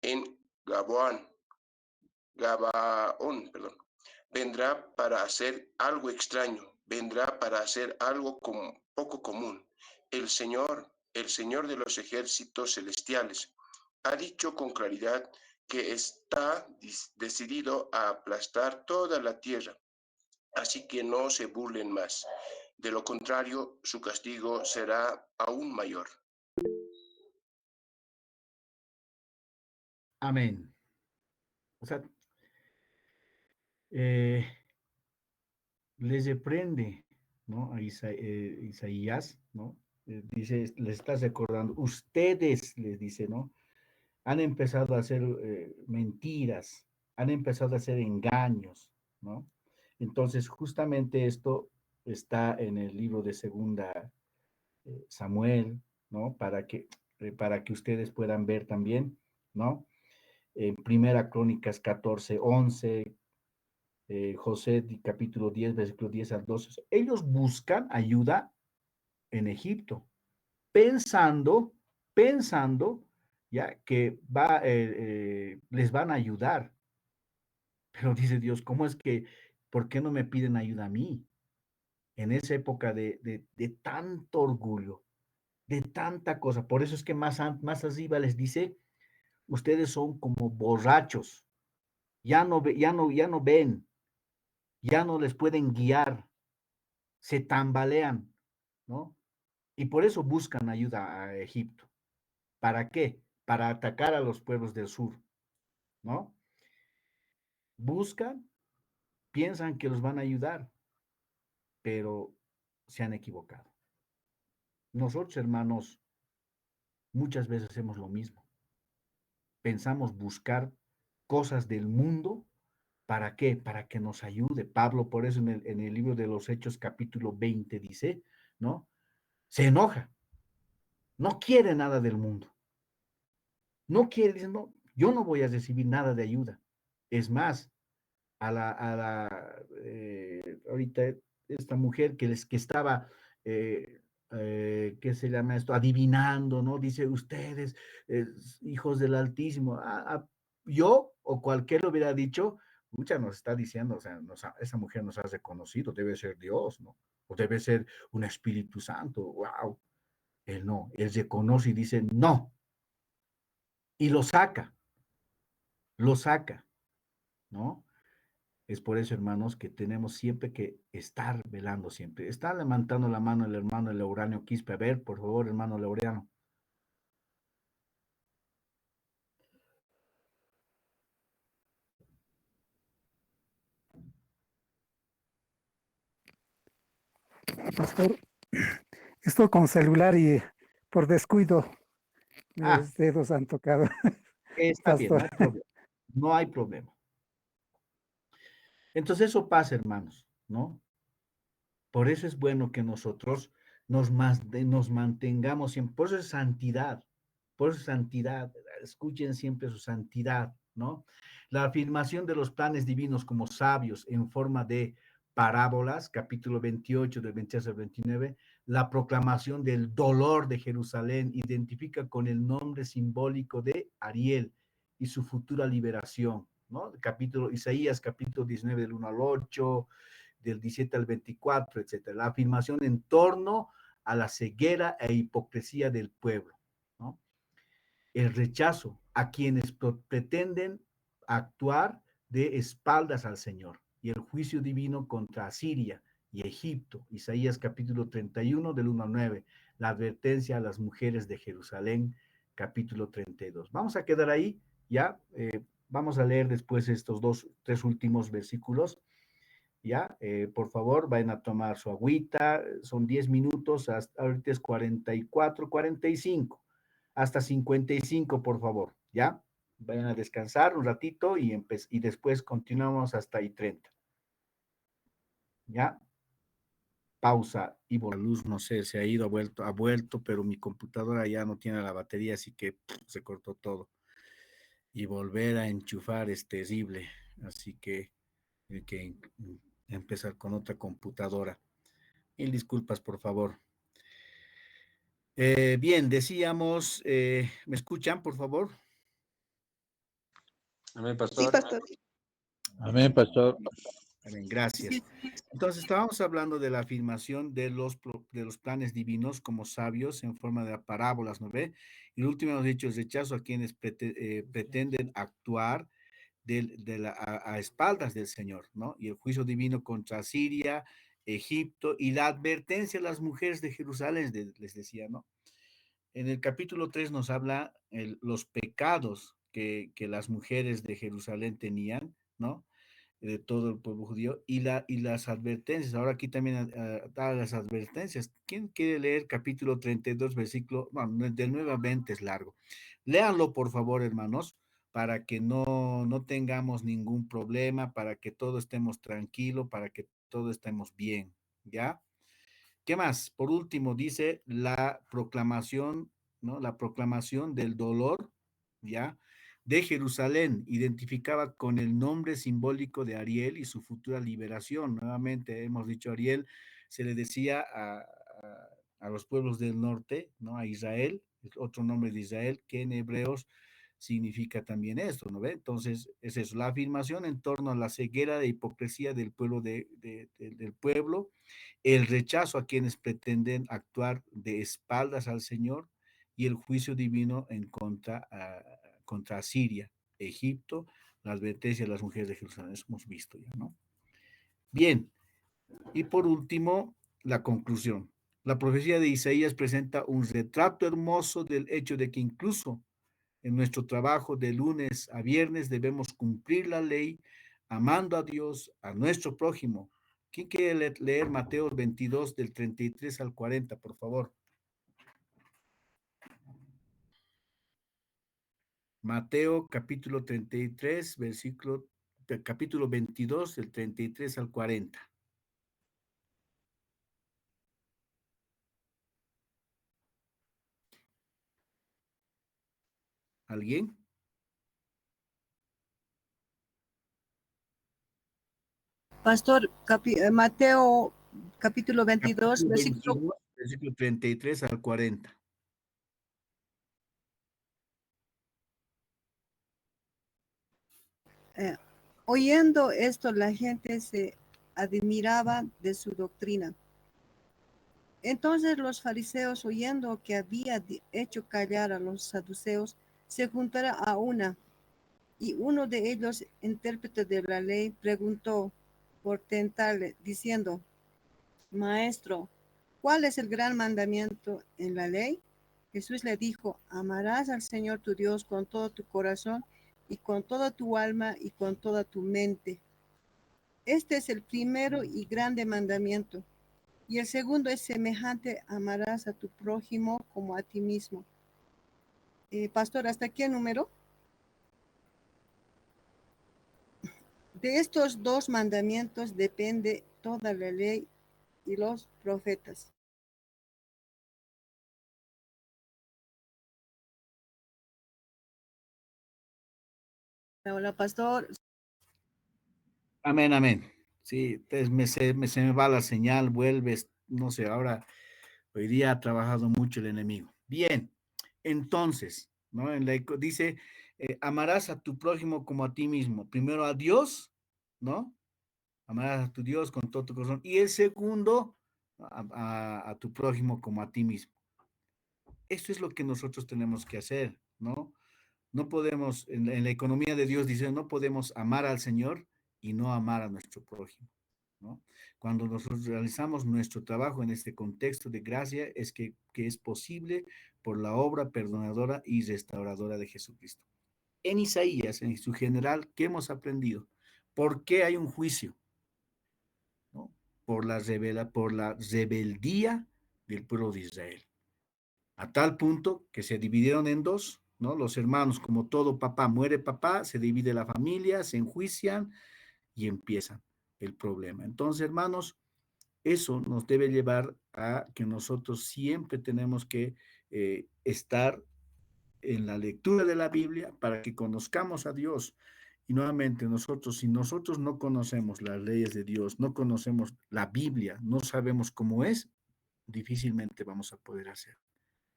en Gabaón. Vendrá para hacer algo extraño, vendrá para hacer algo poco común. El Señor de los ejércitos celestiales, ha dicho con claridad que está decidido a aplastar toda la tierra, así que no se burlen más. De lo contrario, su castigo será aún mayor. Amén. O sea, les reprende, ¿no? A Isaías, ¿no? Dice, les estás recordando, ustedes, les dice, ¿no? Han empezado a hacer mentiras, han empezado a hacer engaños, ¿no? Entonces, justamente esto está en el libro de Segunda Samuel, ¿no? Para que ustedes puedan ver también, ¿no? En Primera Crónicas 14, 11, José capítulo 10, versículo 10 al 12. Ellos buscan ayuda en Egipto, pensando ya que les van a ayudar. Pero dice Dios, ¿cómo es que, por qué no me piden ayuda a mí? En esa época de tanto orgullo, de tanta cosa. Por eso es que más arriba les dice, ustedes son como borrachos, ya no ven, ya no les pueden guiar, se tambalean, ¿no? Y por eso buscan ayuda a Egipto. ¿Para qué? Para atacar a los pueblos del sur, ¿no? Buscan, piensan que los van a ayudar, pero se han equivocado. Nosotros, hermanos, muchas veces hacemos lo mismo. Pensamos buscar cosas del mundo. ¿Para qué? Para que nos ayude. Pablo, por eso en el libro de los Hechos, capítulo 20, dice, ¿no? Se enoja. No quiere nada del mundo. No quiere, dice, no, yo no voy a recibir nada de ayuda. Es más, ahorita esta mujer que estaba, ¿qué se llama esto? Adivinando, ¿no? Dice, ustedes, hijos del Altísimo, yo o cualquiera hubiera dicho, mucha nos está diciendo, o sea, esa mujer nos ha reconocido, debe ser Dios, ¿no? O debe ser un Espíritu Santo, wow. Él no, él reconoce y dice, no, y lo saca, ¿no? Es por eso, hermanos, que tenemos siempre que estar velando siempre. Está levantando la mano el hermano Laureano Quispe. A ver, por favor, hermano Laureano. Pastor, estoy con celular y por descuido Ah, mis dedos han tocado. está bien, no Pastor. hay problema. No hay problema. Entonces eso pasa, hermanos, ¿no? Por eso es bueno que nosotros nos mantengamos siempre. Por eso es santidad. Por eso es santidad. Escuchen siempre su santidad, ¿no? La afirmación de los planes divinos como sabios en forma de parábolas, capítulo 28, del 26 al 29, la proclamación del dolor de Jerusalén identifica con el nombre simbólico de Ariel y su futura liberación, ¿no? Capítulo Isaías, capítulo 19, del 1 al 8, del 17 al 24, etcétera. La afirmación en torno a la ceguera e hipocresía del pueblo, ¿no? El rechazo a quienes pretenden actuar de espaldas al Señor y el juicio divino contra Asiria y Egipto. Isaías capítulo 31 del 1 al 9. La advertencia a las mujeres de Jerusalén, capítulo 32. Vamos a quedar ahí, ya. Vamos a leer después estos tres últimos versículos. ¿Ya? Por favor, vayan a tomar su agüita, son 10 minutos, hasta, ahorita es 44, 45, hasta 55, por favor, ¿ya? Vayan a descansar un ratito y después continuamos hasta ahí 30, ¿ya? Pausa y luz, no sé, se ha ido, ha vuelto, pero mi computadora ya no tiene la batería, así que se cortó todo. Y volver a enchufar es terrible, así que hay que empezar con otra computadora. Mil disculpas, por favor. Bien, decíamos, ¿me escuchan, por favor? Amén, pastor. Sí, pastor. Amén, pastor. Bien, gracias. Entonces, estábamos hablando de la afirmación de los planes divinos como sabios en forma de parábolas, ¿no ve? Y el último hemos dicho el rechazo a quienes pretenden actuar a espaldas del Señor, ¿no? Y el juicio divino contra Siria, Egipto y la advertencia a las mujeres de Jerusalén, les decía, ¿no? En el capítulo 3 nos habla los pecados que las mujeres de Jerusalén tenían, ¿no? De todo el pueblo judío y las advertencias. Ahora aquí también da las advertencias. ¿Quién quiere leer capítulo 32, versículo? Bueno, de nuevamente es largo. Léanlo, por favor, hermanos, para que no tengamos ningún problema, para que todos estemos tranquilos, para que todos estemos bien, ¿ya? ¿Qué más? Por último, dice la proclamación, ¿no? La proclamación del dolor, ¿ya? De Jerusalén, identificaba con el nombre simbólico de Ariel y su futura liberación. Nuevamente hemos dicho Ariel, se le decía a los pueblos del norte, ¿no? A Israel, es otro nombre de Israel, que en hebreos significa también esto, ¿no ve? Entonces, es eso, la afirmación en torno a la ceguera de hipocresía del pueblo, del pueblo, el rechazo a quienes pretenden actuar de espaldas al Señor y el juicio divino en contra Siria, Egipto, la advertencia de las mujeres de Jerusalén, eso hemos visto ya, ¿no? Bien, y por último, la conclusión. La profecía de Isaías presenta un retrato hermoso del hecho de que incluso en nuestro trabajo de lunes a viernes debemos cumplir la ley, amando a Dios, a nuestro prójimo. ¿Quién quiere leer Mateo 22 del 33 al 40, por favor? Mateo capítulo 33, capítulo 22 del 33 al 40. ¿Alguien? Pastor, Mateo capítulo 22, Capítulo versículo 22, versículo 33 al 40. oyendo esto, la gente se admiraba de su doctrina. Entonces los fariseos, oyendo que había hecho callar a los saduceos, se juntaron a una, y uno de ellos, intérprete de la ley, preguntó por tentarle, diciendo: Maestro, ¿cuál es el gran mandamiento en la ley? Jesús le dijo: amarás al Señor tu Dios con todo tu corazón y con toda tu alma y con toda tu mente. Este es el primero y grande mandamiento. Y el segundo es semejante: amarás a tu prójimo como a ti mismo. Pastor, ¿hasta qué número? De estos dos mandamientos depende toda la ley y los profetas. Hola, pastor. Amén, amén. Sí, entonces se me va la señal, vuelves, no sé, ahora, hoy día ha trabajado mucho el enemigo. Bien, entonces, ¿no? Dice, amarás a tu prójimo como a ti mismo. Primero a Dios, ¿no? Amarás a tu Dios con todo tu corazón. Y el segundo, a tu prójimo como a ti mismo. Esto es lo que nosotros tenemos que hacer, ¿no? No podemos, en la economía de Dios dice, no podemos amar al Señor y no amar a nuestro prójimo, ¿no? Cuando nosotros realizamos nuestro trabajo en este contexto de gracia, es que es posible por la obra perdonadora y restauradora de Jesucristo. En Isaías, en su general, ¿qué hemos aprendido? ¿Por qué hay un juicio? ¿No? Por la rebeldía del pueblo de Israel. A tal punto que se dividieron en dos, ¿no? Los hermanos, como todo papá, muere papá, se divide la familia, se enjuician y empiezan el problema. Entonces, hermanos, eso nos debe llevar a que nosotros siempre tenemos que estar en la lectura de la Biblia para que conozcamos a Dios. Y nuevamente nosotros, si nosotros no conocemos las leyes de Dios, no conocemos la Biblia, no sabemos cómo es, difícilmente vamos a poder hacer,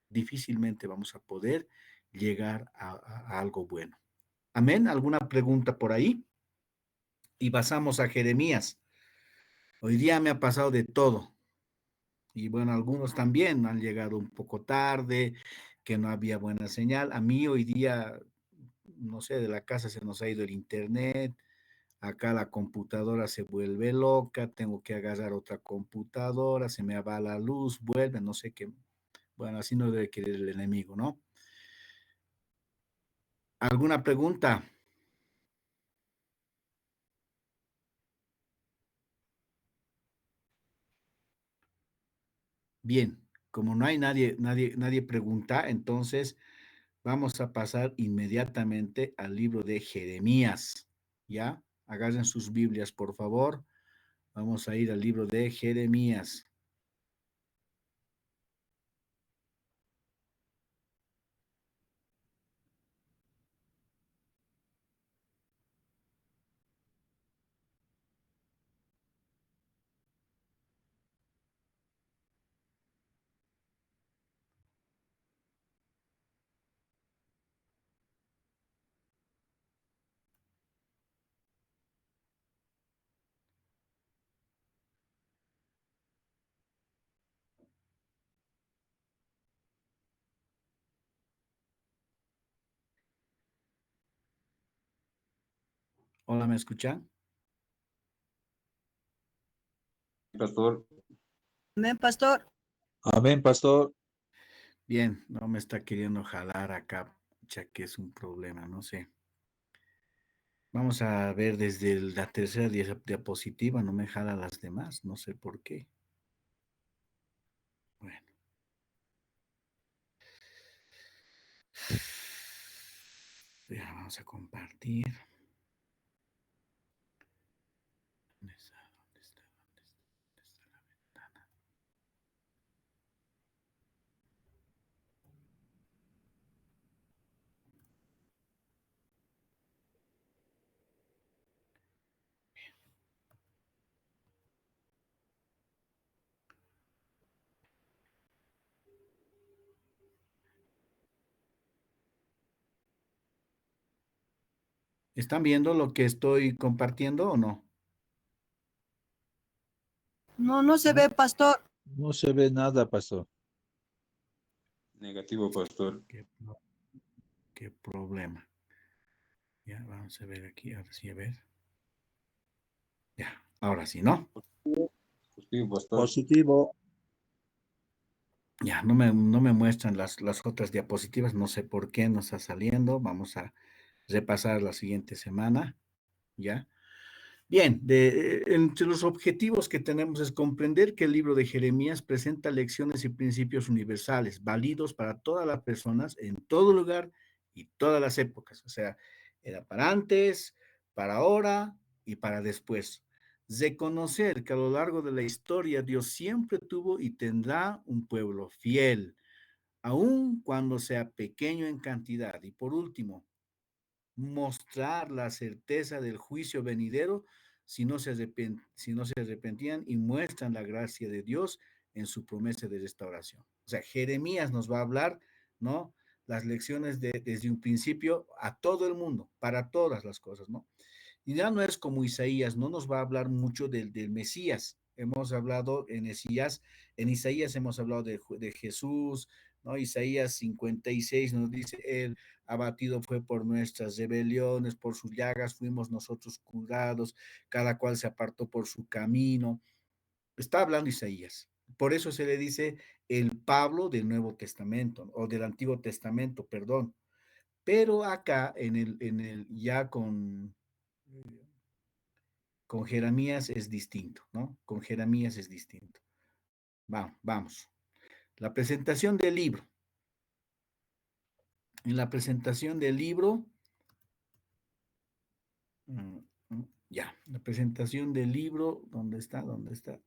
difícilmente vamos a poder llegar a algo bueno. Amén. ¿Alguna pregunta por ahí? Y pasamos a Jeremías. Hoy día me ha pasado de todo. Y bueno, algunos también han llegado un poco tarde, que no había buena señal. A mí hoy día, no sé, de la casa se nos ha ido el internet, acá la computadora se vuelve loca, tengo que agarrar otra computadora, se me va la luz, vuelve, no sé qué. Bueno, así no debe querer el enemigo, ¿no? ¿Alguna pregunta? Bien, como no hay nadie pregunta, entonces vamos a pasar inmediatamente al libro de Jeremías, ¿ya? Agarren sus Biblias, por favor. Vamos a ir al libro de Jeremías. Hola, ¿me escuchan? Pastor. Amén, pastor. Amén, pastor. Bien, no me está queriendo jalar acá, ya que es un problema, no sé. Vamos a ver desde la tercera diapositiva, no me jala las demás, no sé por qué. Bueno. Ya, vamos a compartir. ¿Dónde está? ¿Dónde está? ¿Dónde está? ¿Dónde está la ventana? ¿Están viendo lo que estoy compartiendo o no? No, no se ve, pastor. No se ve nada, pastor. Negativo, pastor. ¿Qué problema? Ya, vamos a ver aquí, ahora sí, a ver. Ya, ahora sí, ¿no? Positivo, pastor. Positivo. Ya, no me muestran las otras diapositivas, no sé por qué no está saliendo. Vamos a repasar la siguiente semana, ¿ya? Bien, entre los objetivos que tenemos es comprender que el libro de Jeremías presenta lecciones y principios universales, válidos para todas las personas, en todo lugar y todas las épocas. O sea, era para antes, para ahora y para después. Reconocer que a lo largo de la historia Dios siempre tuvo y tendrá un pueblo fiel, aun cuando sea pequeño en cantidad. Y por último, mostrar la certeza del juicio venidero si no se arrepentían y muestran la gracia de Dios en su promesa de restauración. O sea, Jeremías nos va a hablar, ¿no? Las lecciones desde un principio a todo el mundo, para todas las cosas, ¿no? Y ya no es como Isaías, no nos va a hablar mucho del Mesías. Hemos hablado en Isaías hemos hablado de Jesús, ¿no? Isaías 56 nos dice, Él abatido fue por nuestras rebeliones, por sus llagas fuimos nosotros curados, cada cual se apartó por su camino. Está hablando Isaías. Por eso se le dice el Pablo del Nuevo Testamento, o del Antiguo Testamento, perdón. Pero acá, ya con Jeremías es distinto, ¿no? Con Jeremías es distinto. Vamos. La presentación del libro. En la presentación del libro, ya, la presentación del libro, ¿dónde está? ¿Dónde está?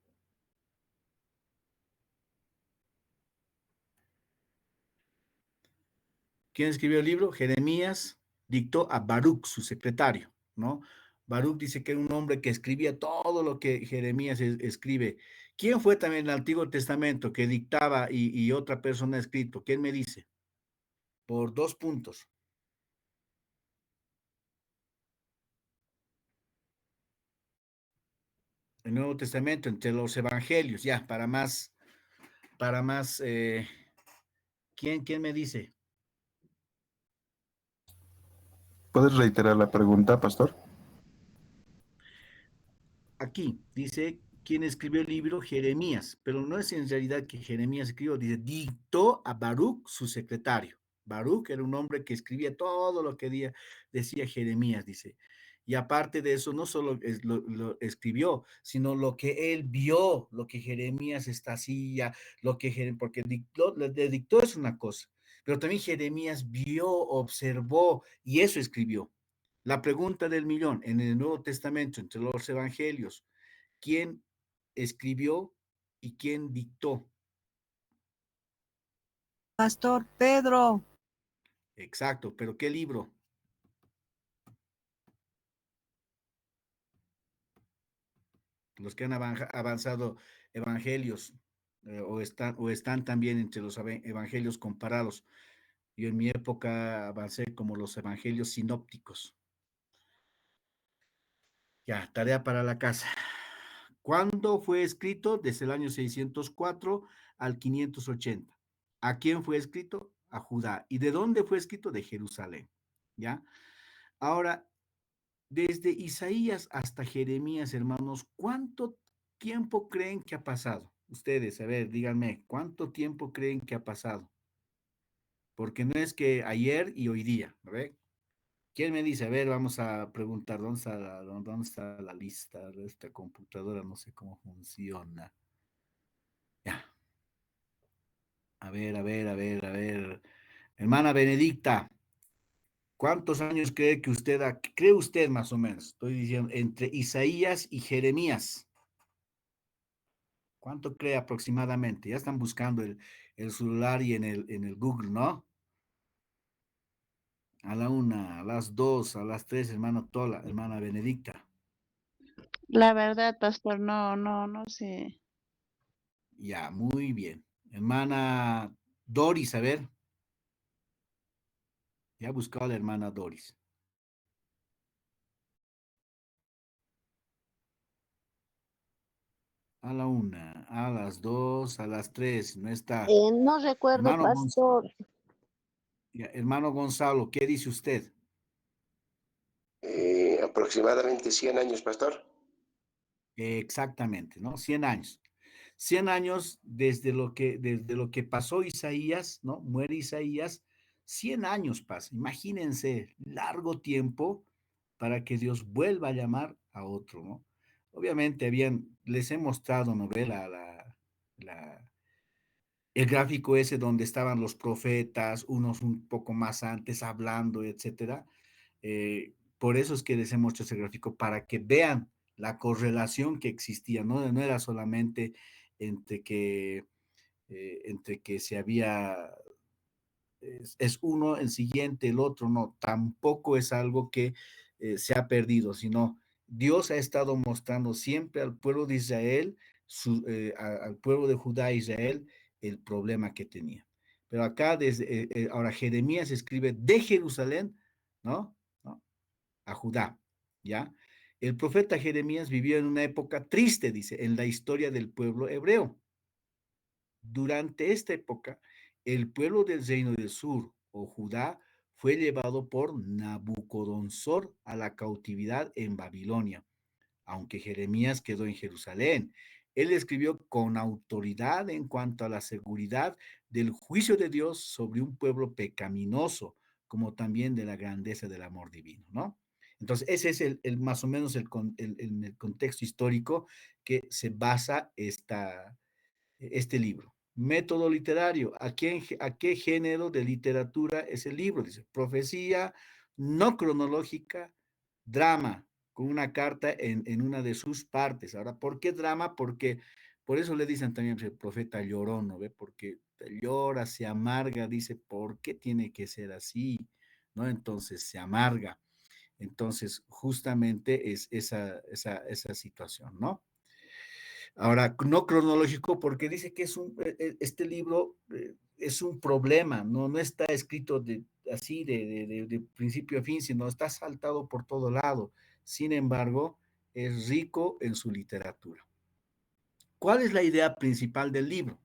¿Quién escribió el libro? Jeremías dictó a Baruch, su secretario, ¿no? Baruch dice que era un hombre que escribía todo lo que Jeremías escribe. ¿Quién fue también en el Antiguo Testamento que dictaba y otra persona ha escrito? ¿Quién me dice? Por 2 puntos. El Nuevo Testamento, entre los evangelios, ya, ¿quién me dice? ¿Puedes reiterar la pregunta, pastor? Aquí dice quién escribió el libro Jeremías, pero no es en realidad que Jeremías escribió, dice, dictó a Baruch, su secretario. Baruch era un hombre que escribía todo lo que decía Jeremías, dice. Y aparte de eso, no solo lo escribió, sino lo que él vio, lo que Jeremías hacía, porque le dictó es una cosa, pero también Jeremías vio, observó y eso escribió. La pregunta del millón, en el Nuevo Testamento, entre los evangelios, ¿quién escribió y quién dictó? Pastor Pedro. Exacto, pero ¿qué libro? Los que han avanzado evangelios o están también entre los evangelios comparados. Yo en mi época avancé como los evangelios sinópticos. Ya, tarea para la casa. ¿Cuándo fue escrito? Desde el año 604 al 580. ¿A quién fue escrito? A Judá. ¿Y de dónde fue escrito? De Jerusalén. ¿Ya? Ahora, Desde Isaías hasta Jeremías, hermanos, ¿cuánto tiempo creen que ha pasado? Ustedes, a ver, díganme, ¿cuánto tiempo creen que ha pasado? Porque no es que ayer y hoy día, a ver. ¿Quién me dice? A ver, vamos a preguntar, ¿dónde está la lista de esta computadora? No sé cómo funciona. Ya, a ver. Hermana Benedicta, ¿cuántos años cree usted más o menos? Estoy diciendo, entre Isaías y Jeremías. ¿Cuánto cree aproximadamente? Ya están buscando el celular y en el Google, ¿no? A la una, a las dos, a las tres, hermana Tola, hermana Benedicta. La verdad, pastor, no sé. Ya, muy bien. Hermana Doris, a ver. Ya he buscado a la hermana Doris. A la una, a las dos, a las tres, no está. No recuerdo, Hermano, pastor. hermano Gonzalo, ¿qué dice usted? Aproximadamente 100 años, pastor. Exactamente, ¿no? 100 años. 100 años desde lo que pasó Isaías, ¿no? Muere Isaías, 100 años pasa. Imagínense, largo tiempo para que Dios vuelva a llamar a otro, ¿no? Obviamente les he mostrado, ¿no ve? El gráfico ese donde estaban los profetas, unos un poco más antes hablando, etcétera. Por eso es que les he mostrado ese gráfico, para que vean la correlación que existía, ¿no? No era solamente entre que, entre que se había, es uno, el siguiente, el otro, no, tampoco es algo que se ha perdido, sino Dios ha estado mostrando siempre al pueblo de Israel, al pueblo de Judá e Israel, el problema que tenía. Pero acá, ahora Jeremías escribe de Jerusalén, ¿no? ¿No? A Judá, ¿ya? El profeta Jeremías vivió en una época triste, dice, en la historia del pueblo hebreo. Durante esta época, el pueblo del reino del sur, o Judá, fue llevado por Nabucodonosor a la cautividad en Babilonia, aunque Jeremías quedó en Jerusalén. Él escribió con autoridad en cuanto a la seguridad del juicio de Dios sobre un pueblo pecaminoso, como también de la grandeza del amor divino, ¿no? Entonces, ese es más o menos el contexto histórico que se basa este libro. Método literario. ¿A qué género de literatura es el libro? Dice, profecía no cronológica, drama, con una carta en una de sus partes. Ahora, ¿por qué drama? Porque por eso le dicen también el profeta llorón, ¿no ve? Porque llora, se amarga, dice, ¿por qué tiene que ser así? ¿No? Entonces se amarga. Entonces, justamente es esa situación, ¿no? Ahora, no cronológico, porque dice que este libro es un problema, no está escrito así de principio a fin, sino está saltado por todo lado. Sin embargo, es rico en su literatura. ¿Cuál es la idea principal del libro?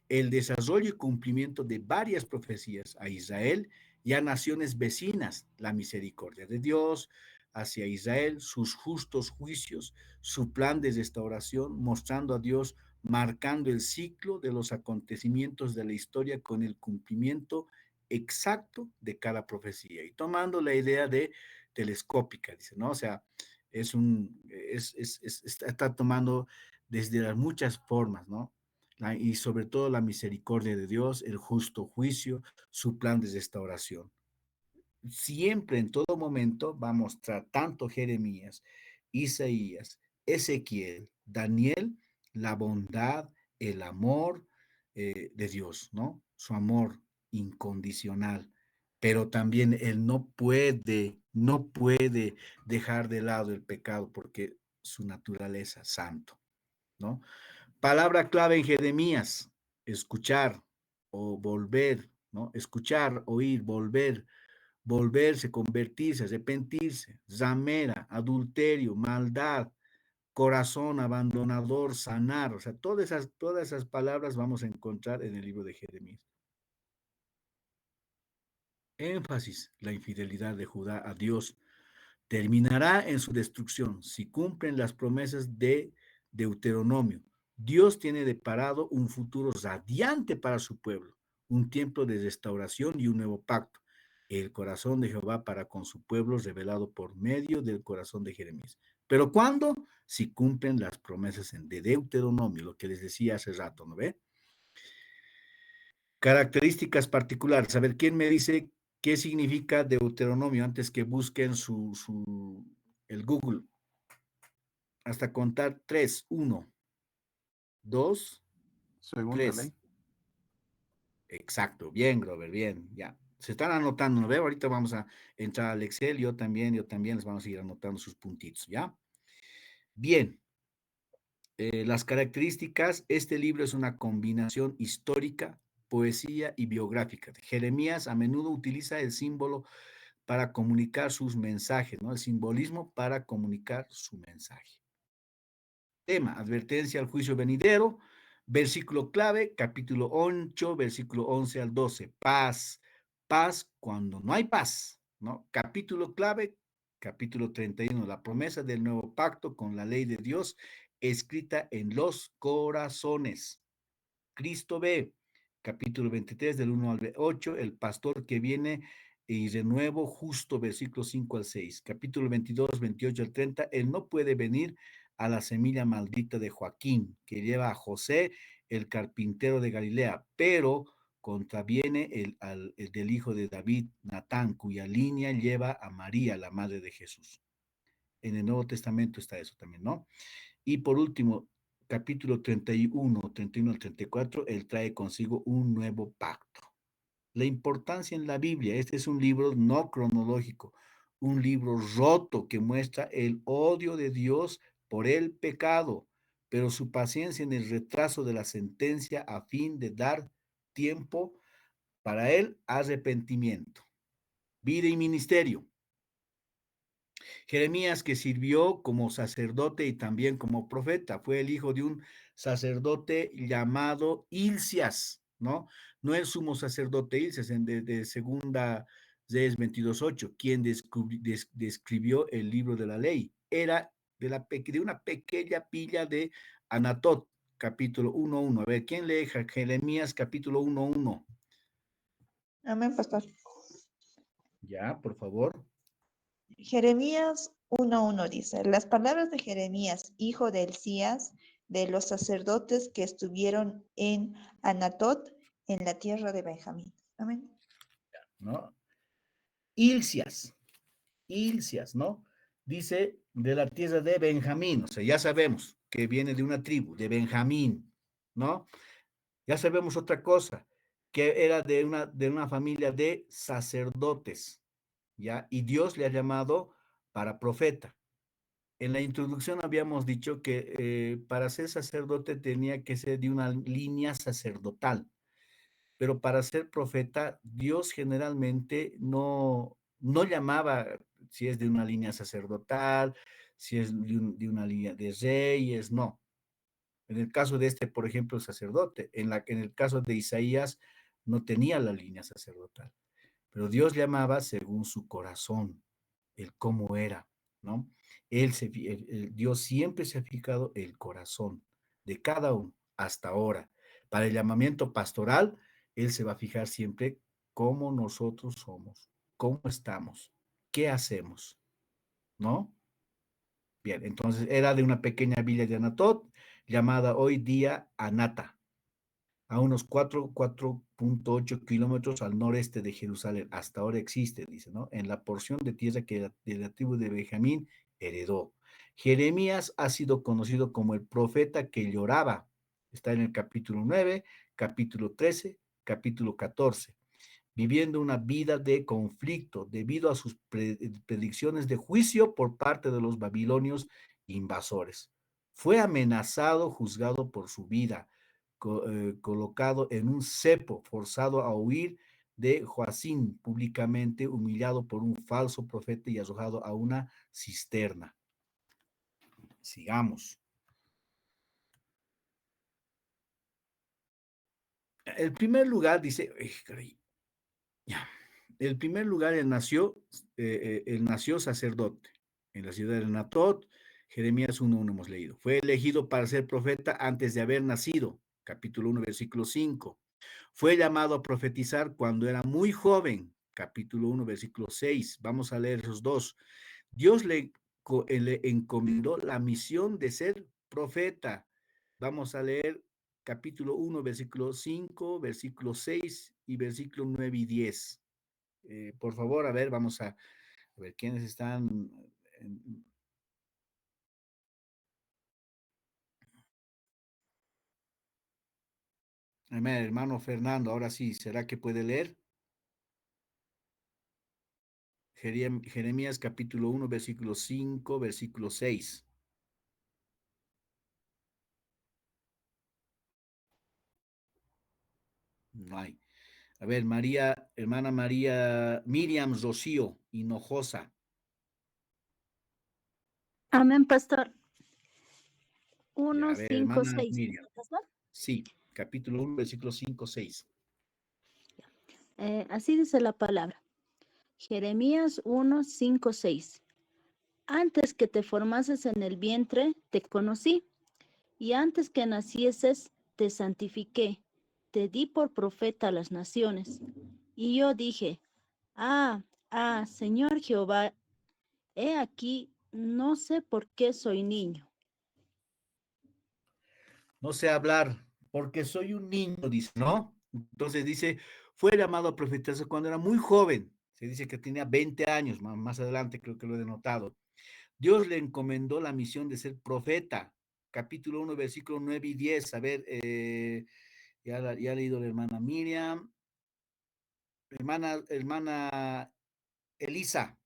El desarrollo y cumplimiento de varias profecías a Israel y a naciones vecinas, la misericordia de Dios hacia Israel, sus justos juicios, su plan de restauración, mostrando a Dios marcando el ciclo de los acontecimientos de la historia con el cumplimiento exacto de cada profecía y tomando la idea de telescópica, dice, ¿no? O sea, está tomando desde las muchas formas, ¿no? Y sobre todo la misericordia de Dios, el justo juicio, su plan de restauración. Siempre, en todo momento, va a mostrar tanto Jeremías, Isaías, Ezequiel, Daniel, la bondad, el amor de Dios, ¿no? Su amor incondicional. Pero también él no puede dejar de lado el pecado porque su naturaleza santo, ¿no? Palabra clave en Jeremías, escuchar o volver, ¿no? Escuchar, oír, volverse, convertirse, arrepentirse, zamera, adulterio, maldad, corazón abandonador, sanar. O sea, todas esas palabras vamos a encontrar en el libro de Jeremías. Énfasis, la infidelidad de Judá a Dios, terminará en su destrucción si cumplen las promesas de Deuteronomio. Dios tiene deparado un futuro radiante para su pueblo, un tiempo de restauración y un nuevo pacto. El corazón de Jehová para con su pueblo revelado por medio del corazón de Jeremías. ¿Pero cuándo? Si cumplen las promesas de Deuteronomio, lo que les decía hace rato, ¿no ve? Características particulares. A ver, ¿quién me dice qué significa Deuteronomio antes que busquen el Google? Hasta contar 3, 1, 2, Segunda 3. ley. Exacto, bien, Grover, bien, ya. Se están anotando, ¿no veo? Ahorita vamos a entrar al Excel, yo también les vamos a ir anotando sus puntitos, ¿ya? Bien. Las características, este libro es una combinación histórica, poesía y biográfica. Jeremías a menudo utiliza el símbolo para comunicar sus mensajes, ¿no? El simbolismo para comunicar su mensaje. Tema, advertencia al juicio venidero, versículo clave, capítulo 8, versículo 11 al 12, paz, paz cuando no hay paz, ¿no? Capítulo clave, capítulo 31, la promesa del nuevo pacto con la ley de Dios escrita en los corazones. Cristo ve, capítulo 23 del 1 al 8, el pastor que viene y de nuevo justo, versículo 5 al 6. Capítulo 22, 28 al 30, él no puede venir a la semilla maldita de Joaquín, que lleva a José, el carpintero de Galilea, pero contraviene el del hijo de David, Natán, cuya línea lleva a María, la madre de Jesús. En el Nuevo Testamento está eso también, ¿no? Y por último, capítulo 31 al 34, él trae consigo un nuevo pacto. La importancia en la Biblia, este es un libro no cronológico, un libro roto que muestra el odio de Dios por el pecado, pero su paciencia en el retraso de la sentencia a fin de dar tiempo para el arrepentimiento. Vida y ministerio. Jeremías, que sirvió como sacerdote y también como profeta, fue el hijo de un sacerdote llamado Hilcias, ¿no? No el sumo sacerdote Hilcias, de segunda Reyes 22:8, quien describió el libro de la ley. Era de una pequeña pilla de Anatot, capítulo 1:1. A ver, ¿quién lee Jeremías, capítulo 1:1? Amén, pastor. Ya, por favor. Jeremías 1:1 dice, las palabras de Jeremías, hijo de Hilcías, de los sacerdotes que estuvieron en Anatot, en la tierra de Benjamín. Amén. ¿No? Hilcias, ¿no? Dice de la tierra de Benjamín, o sea, ya sabemos que viene de una tribu, de Benjamín, ¿no? Ya sabemos otra cosa, que era de una familia de sacerdotes, ¿ya? Y Dios le ha llamado para profeta. En la introducción habíamos dicho que para ser sacerdote tenía que ser de una línea sacerdotal, pero para ser profeta, Dios generalmente no llamaba si es de una línea sacerdotal, si es de una línea de reyes, no. En el caso de este, por ejemplo, el sacerdote, en el caso de Isaías, no tenía la línea sacerdotal, pero Dios llamaba según su corazón, el cómo era, ¿no? Dios siempre se ha fijado el corazón de cada uno hasta ahora. Para el llamamiento pastoral, Él se va a fijar siempre cómo nosotros somos, cómo estamos, qué hacemos, ¿no? Bien, entonces era de una pequeña villa de Anatot, llamada hoy día Anata, a unos 4.8 kilómetros al noreste de Jerusalén. Hasta ahora existe, dice, ¿no? En la porción de tierra que de la tribu de Benjamín heredó. Jeremías ha sido conocido como el profeta que lloraba. Está en el capítulo 9, capítulo 13, capítulo 14. Viviendo una vida de conflicto debido a sus predicciones de juicio por parte de los babilonios invasores. Fue amenazado, juzgado por su vida, colocado en un cepo, forzado a huir de Joacín, públicamente humillado por un falso profeta y arrojado a una cisterna. Sigamos. El primer lugar dice, el primer lugar él nació sacerdote, en la ciudad de Natot. Jeremías 1:1 hemos leído. Fue elegido para ser profeta antes de haber nacido, capítulo 1, versículo 5. Fue llamado a profetizar cuando era muy joven, capítulo 1, versículo 6. Vamos a leer esos dos. Dios le encomendó la misión de ser profeta. Vamos a leer capítulo 1, versículo 5, versículo 6 y versículo 9 y 10. Por favor, a ver, vamos a ver quiénes están. Hermano Fernando, ahora sí, ¿será que puede leer? Jeremías capítulo 1, versículo 5, versículo 6. No hay. A ver, hermana María, Miriam Rocío Hinojosa. Amén, pastor. Ya, 1, a ver, 5, hermana 6. Miriam. Sí, capítulo 1, versículo 5, 6. Así dice la palabra. Jeremías 1, 5, 6. Antes que te formases en el vientre, te conocí, y antes que nacieses, te santifiqué. Te di por profeta a las naciones. Y yo dije, Señor Jehová, he aquí, no sé por qué soy niño. No sé hablar, porque soy un niño, dice, ¿no? Entonces dice, fue llamado a profetizar cuando era muy joven. Se dice que tenía 20 años, más adelante creo que lo he denotado. Dios le encomendó la misión de ser profeta. Capítulo 1, versículo 9 y 10. A ver, ya ha leído la hermana Miriam. Hermana Elisa,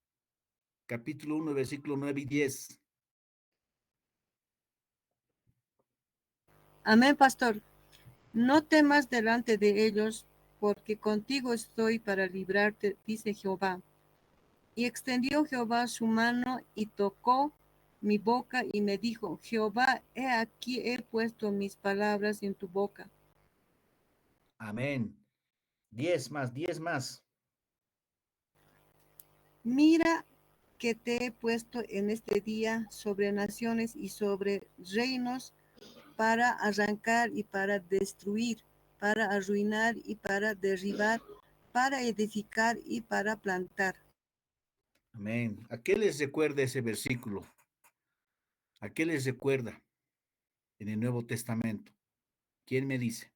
capítulo 1, versículo 9 y 10. Amén, pastor. No temas delante de ellos, porque contigo estoy para librarte, dice Jehová. Y extendió Jehová su mano y tocó mi boca y me dijo, Jehová, he aquí he puesto mis palabras en tu boca. Amén. 10 más, 10 más. Mira que te he puesto en este día sobre naciones y sobre reinos para arrancar y para destruir, para arruinar y para derribar, para edificar y para plantar. Amén. ¿A qué les recuerda ese versículo? ¿A qué les recuerda en el Nuevo Testamento? ¿Quién me dice?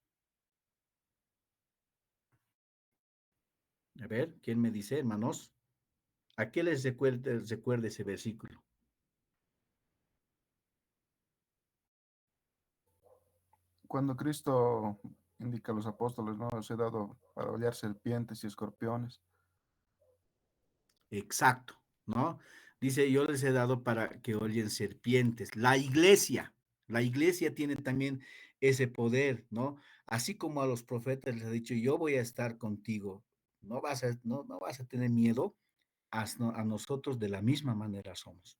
A ver, ¿quién me dice, hermanos? ¿A qué les recuerda ese versículo? Cuando Cristo indica a los apóstoles, ¿no? Os he dado para hollar serpientes y escorpiones. Exacto, ¿no? Dice, yo les he dado para que hollen serpientes. La iglesia tiene también ese poder, ¿no? Así como a los profetas les ha dicho, yo voy a estar contigo, no vas a tener miedo, a nosotros de la misma manera somos.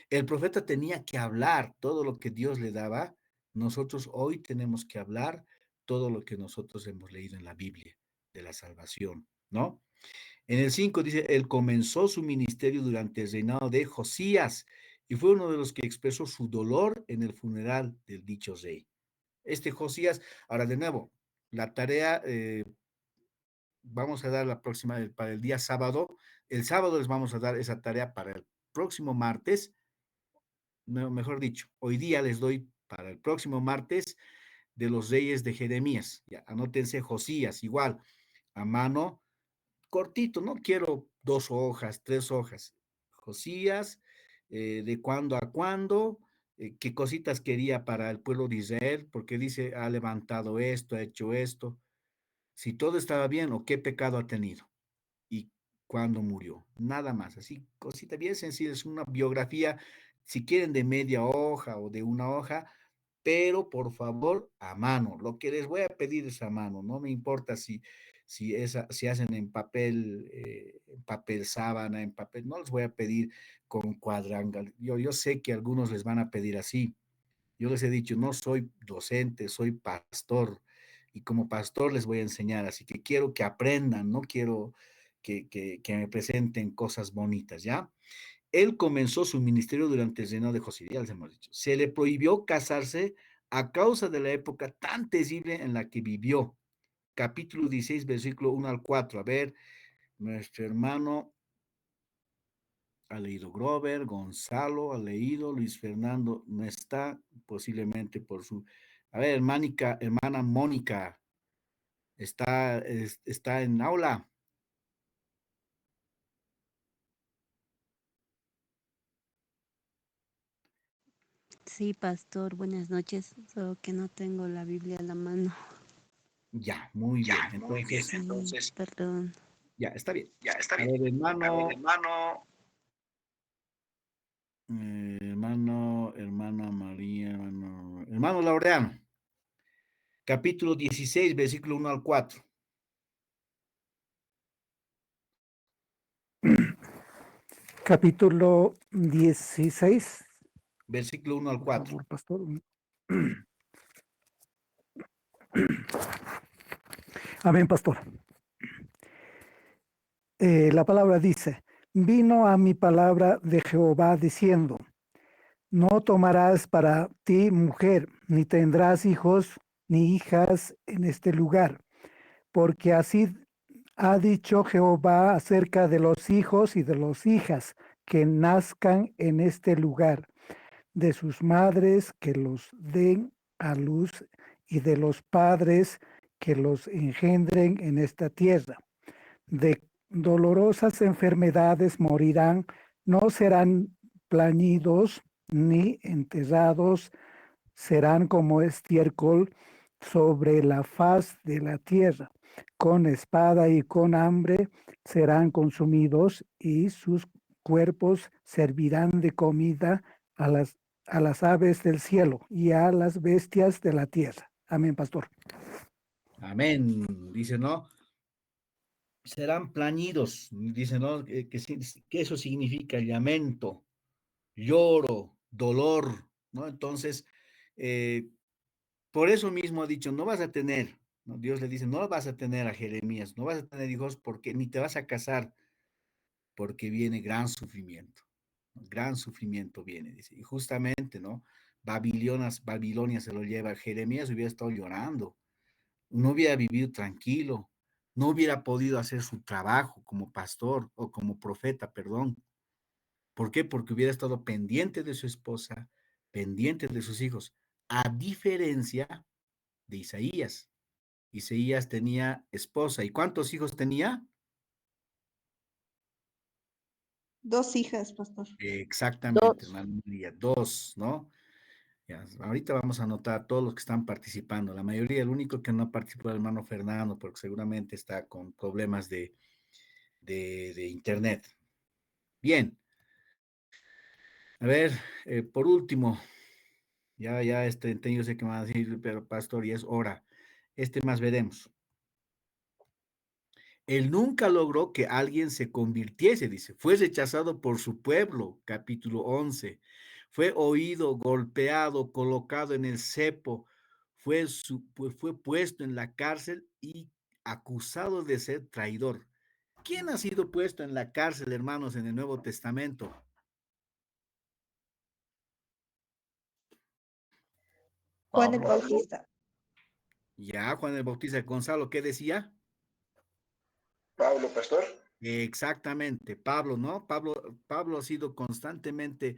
El profeta tenía que hablar todo lo que Dios le daba, nosotros hoy tenemos que hablar todo lo que nosotros hemos leído en la Biblia de la salvación, ¿no? En el 5 dice, él comenzó su ministerio durante el reinado de Josías y fue uno de los que expresó su dolor en el funeral del dicho rey. Este Josías, ahora de nuevo, la tarea, vamos a dar la próxima, para el día sábado, el sábado les vamos a dar esa tarea para el próximo martes, mejor dicho, hoy día les doy para el próximo martes de los reyes de Jeremías. Ya, anótense Josías, igual, a mano, cortito, no quiero 2 hojas, 3 hojas. Josías, de cuándo a cuándo, qué cositas quería para el pueblo de Israel, porque dice, ha levantado esto, ha hecho esto, si todo estaba bien o qué pecado ha tenido y cuándo murió, nada más, así, cosita bien sencilla, es una biografía, si quieren de media hoja o de una hoja, pero por favor a mano, lo que les voy a pedir es a mano, no me importa si hacen en papel sábana, en papel, no les voy a pedir con cuadrangal, yo sé que algunos les van a pedir así, yo les he dicho, no soy docente, soy pastor, y como pastor les voy a enseñar, así que quiero que aprendan, no quiero que me presenten cosas bonitas, ¿ya? él comenzó su ministerio durante el reinado de Josías, hemos dicho. Se le prohibió casarse a causa de la época tan terrible en la que vivió. Capítulo 16, versículo 1 al 4. A ver, nuestro hermano ha leído Grover, Gonzalo ha leído, Luis Fernando no está, posiblemente por su... A ver, hermana Mónica, está en aula. Sí, pastor, buenas noches, solo que no tengo la Biblia a la mano. Ya, muy bien. Entonces, Sí, perdón. ya, está bien. Ya, está A bien. ver, A ver, hermano. hermana María, hermano Laureano, capítulo 16, versículo 1 al 4. Capítulo 16. Versículo 1 al Por 4. favor, pastor. Amén, pastor. La palabra dice, vino a mi palabra de Jehová diciendo, no tomarás para ti mujer, ni tendrás hijos ni hijas en este lugar, porque así ha dicho Jehová acerca de los hijos y de las hijas que nazcan en este lugar, de sus madres que los den a luz y de los padres que los engendren en esta tierra. De dolorosas enfermedades morirán, no serán plañidos ni enterrados, serán como estiércol sobre la faz de la tierra. Con espada y con hambre serán consumidos y sus cuerpos servirán de comida a las aves del cielo y a las bestias de la tierra. Amén, pastor. Amén. Dice, ¿no? Serán plañidos. Dice, ¿no? Que eso significa lamento, lloro, dolor, ¿no? Entonces, por eso mismo ha dicho, no vas a tener, ¿no? Dios le dice, no vas a tener a Jeremías, no vas a tener hijos porque ni te vas a casar, porque viene gran sufrimiento viene, dice. Y justamente, ¿no? Babilonia se lo lleva. Jeremías hubiera estado llorando, no hubiera vivido tranquilo, no hubiera podido hacer su trabajo como pastor o como profeta, perdón. ¿Por qué? Porque hubiera estado pendiente de su esposa, pendiente de sus hijos, a diferencia de Isaías. Isaías tenía esposa. ¿Y cuántos hijos tenía? 2 hijas, pastor. Exactamente, hermano María, 2, ¿no? Ya, ahorita vamos a anotar a todos los que están participando. La mayoría, el único que no participó es el hermano Fernando, porque seguramente está con problemas de internet. Bien. A ver, por último, ya yo sé que me van a decir, pero pastor, ya es hora. Más veremos. Él nunca logró que alguien se convirtiese, dice. Fue rechazado por su pueblo, capítulo 11. Fue oído, golpeado, colocado en el cepo. Fue puesto en la cárcel y acusado de ser traidor. ¿Quién ha sido puesto en la cárcel, hermanos, en el Nuevo Testamento? Juan el Bautista. Ya, Juan el Bautista. Gonzalo, ¿qué decía? Pablo, pastor. Exactamente, Pablo, ¿no? Pablo ha sido constantemente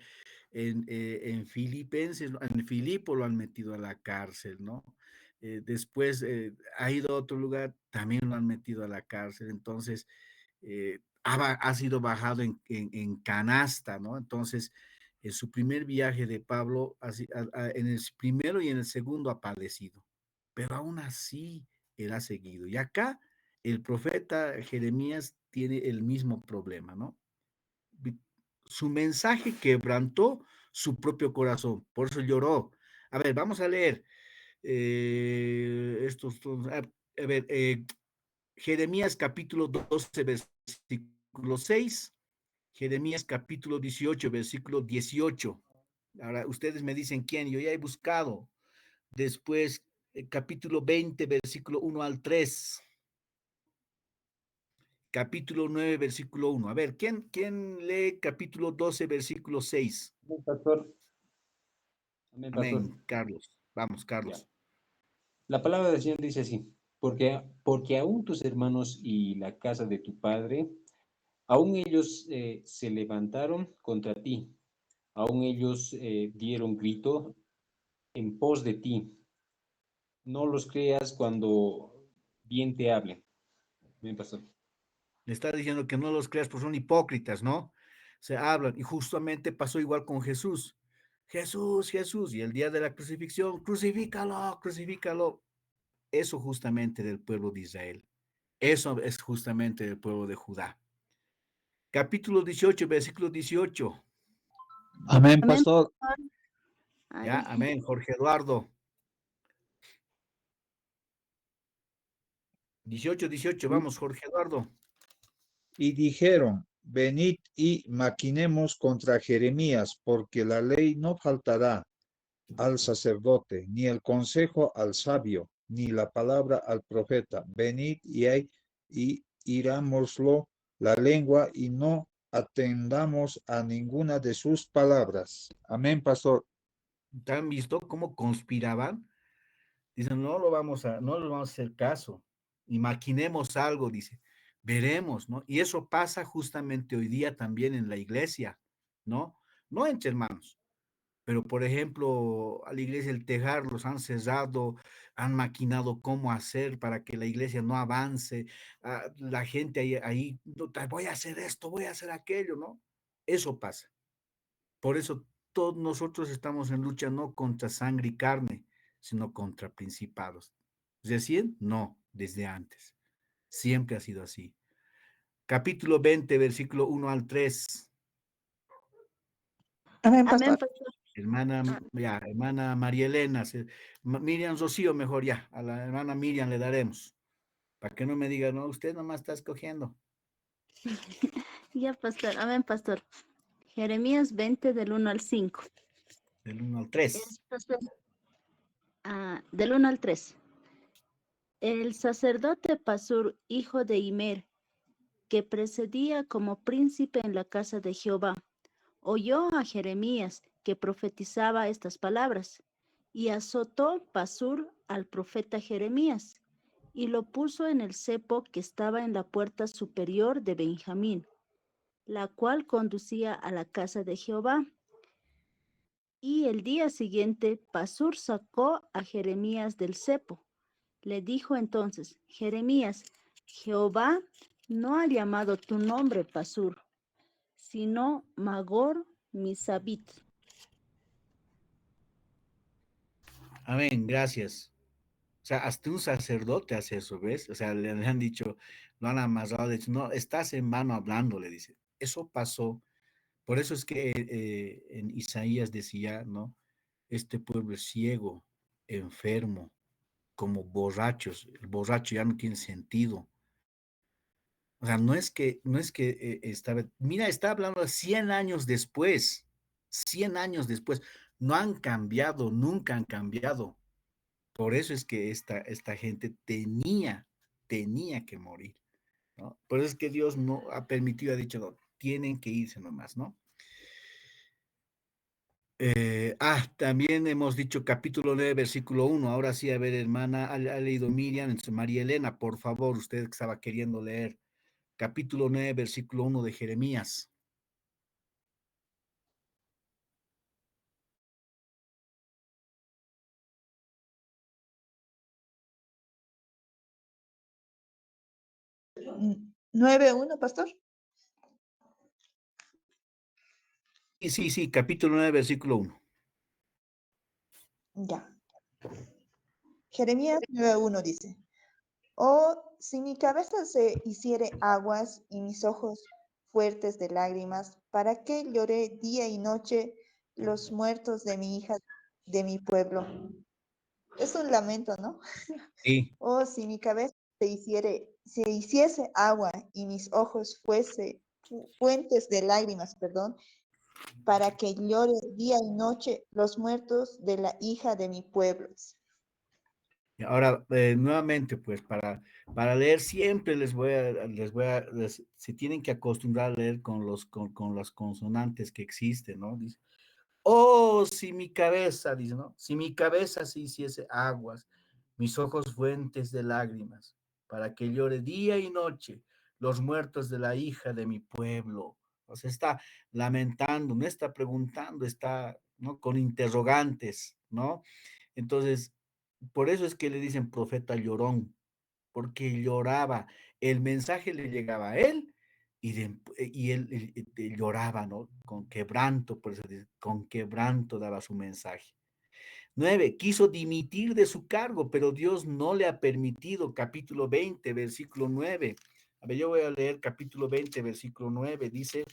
en Filipenses, en Filipo lo han metido a la cárcel, ¿no? Después ha ido a otro lugar, también lo han metido a la cárcel, entonces ha sido bajado en canasta, ¿no? Entonces, en su primer viaje de Pablo, en el primero y en el segundo ha padecido, pero aún así él ha seguido. Y acá el profeta Jeremías tiene el mismo problema, ¿no? Su mensaje quebrantó su propio corazón, por eso lloró. A ver, vamos a leer a ver, Jeremías capítulo 12, versículo 6, Jeremías capítulo 18, versículo 18. Ahora, ustedes me dicen quién, yo ya he buscado. Después, capítulo 20, versículo 1 al 3. capítulo 9, versículo 1. A ver, ¿quién lee capítulo 12, versículo 6? Amén, pastor. Amén, pastor. Amén, Carlos. Vamos, Ya. Carlos. La palabra del Señor dice así, porque aún tus hermanos y la casa de tu padre, aún ellos se levantaron contra ti, aún ellos dieron grito en pos de ti. No los creas cuando bien te hablen. Bien, pastor. Le está diciendo que no los creas, pues son hipócritas, ¿no? Se hablan, y justamente pasó igual con Jesús. Jesús, Jesús, y el día de la crucifixión, crucifícalo, crucifícalo. Eso justamente del pueblo de Israel. Eso es justamente del pueblo de Judá. Capítulo 18, versículo 18. Amén, Amén, pastor. pastor. Ya, Ay, amén, Jorge Eduardo. 18, vamos, Jorge Eduardo. Y dijeron, venid y maquinemos contra Jeremías, porque la ley no faltará al sacerdote, ni el consejo al sabio, ni la palabra al profeta. Venid y irámoslo la lengua y no atendamos a ninguna de sus palabras. Amén, pastor. ¿Han visto cómo conspiraban? Dicen, no lo vamos a hacer caso. Y maquinemos algo, dice. Veremos, ¿no? Y eso pasa justamente hoy día también en la iglesia, ¿no? No entre hermanos, pero por ejemplo, a la iglesia el Tejar los han cerrado, han maquinado cómo hacer para que la iglesia no avance, la gente ahí, no, voy a hacer esto, voy a hacer aquello, ¿no? Eso pasa. Por eso todos nosotros estamos en lucha no contra sangre y carne, sino contra principados. ¿Recién? No, desde antes. Siempre ha sido así. Capítulo 20, versículo 1 al 3. Amén, amén, pastor. pastor. Hermana María Elena, Miriam Rocío, mejor ya, a la hermana Miriam le daremos, para que no me diga, no, usted nomás está escogiendo. Ya, pastor. Amén, pastor. Jeremías 20 del 1 al 5. Del 1 al 3. Pastor, del 1 al 3. El sacerdote Pasur, hijo de Imer, que precedía como príncipe en la casa de Jehová, oyó a Jeremías que profetizaba estas palabras, y azotó Pasur al profeta Jeremías, y lo puso en el cepo que estaba en la puerta superior de Benjamín, la cual conducía a la casa de Jehová. Y el día siguiente Pasur sacó a Jeremías del cepo. Le dijo entonces, Jeremías, Jehová no ha llamado tu nombre Pasur, sino Magor Misabit. Amén, gracias. O sea, hasta un sacerdote hace eso, ¿ves? O sea, le han dicho, lo han amarrado, de hecho, no, estás en vano hablando, le dice. Eso pasó. Por eso es que en Isaías decía, ¿no? Este pueblo es ciego, enfermo, como borrachos. El borracho ya no tiene sentido. O sea, no es que mira, está hablando 100 años después, 100 años después. No han cambiado, nunca han cambiado. Por eso es que esta gente tenía que morir, ¿no? Por eso es que Dios no ha permitido, ha dicho, no, tienen que irse nomás, ¿no? También hemos dicho capítulo 9, versículo 1. Ahora sí, a ver, hermana, ha leído Miriam, entonces María Elena, por favor, usted que estaba queriendo leer. Capítulo 9, versículo 1 de Jeremías. Mm, 9:1, pastor. Sí, capítulo 9, versículo 1. Ya. Jeremías 9:1 dice, oh, si mi cabeza se hiciere aguas y mis ojos fuertes de lágrimas, ¿para qué lloré día y noche los muertos de mi hija, de mi pueblo? Es un lamento, ¿no? Sí. Oh, si mi cabeza se hiciese agua y mis ojos fuentes de lágrimas, perdón, para que llore día y noche los muertos de la hija de mi pueblo. Ahora, nuevamente, pues para leer siempre se tienen que acostumbrar a leer con las consonantes que existen, ¿no? Dice, oh, si mi cabeza, dice, ¿no? Si mi cabeza se hiciese aguas, mis ojos fuentes de lágrimas, para que llore día y noche los muertos de la hija de mi pueblo. O sea, está lamentando, no está preguntando, está, ¿no? Con interrogantes, ¿no? Entonces, por eso es que le dicen profeta llorón, porque lloraba. El mensaje le llegaba a él y él lloraba, ¿no? Con quebranto, por eso dice, con quebranto daba su mensaje. 9, quiso dimitir de su cargo, pero Dios no le ha permitido. Capítulo 20, versículo 9. A ver, yo voy a leer capítulo 20, versículo 9. Dice,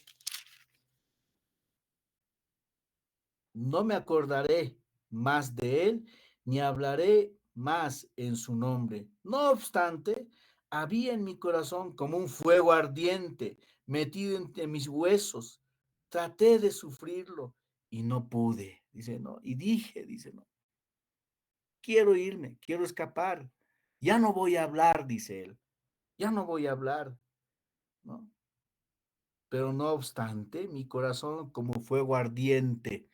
no me acordaré más de él, ni hablaré más en su nombre. No obstante, había en mi corazón como un fuego ardiente metido entre mis huesos. Traté de sufrirlo y no pude, dice, no, y dije, dice, no, quiero irme, quiero escapar, ya no voy a hablar, dice él, ya no voy a hablar, ¿no? Pero no obstante, mi corazón como fuego ardiente,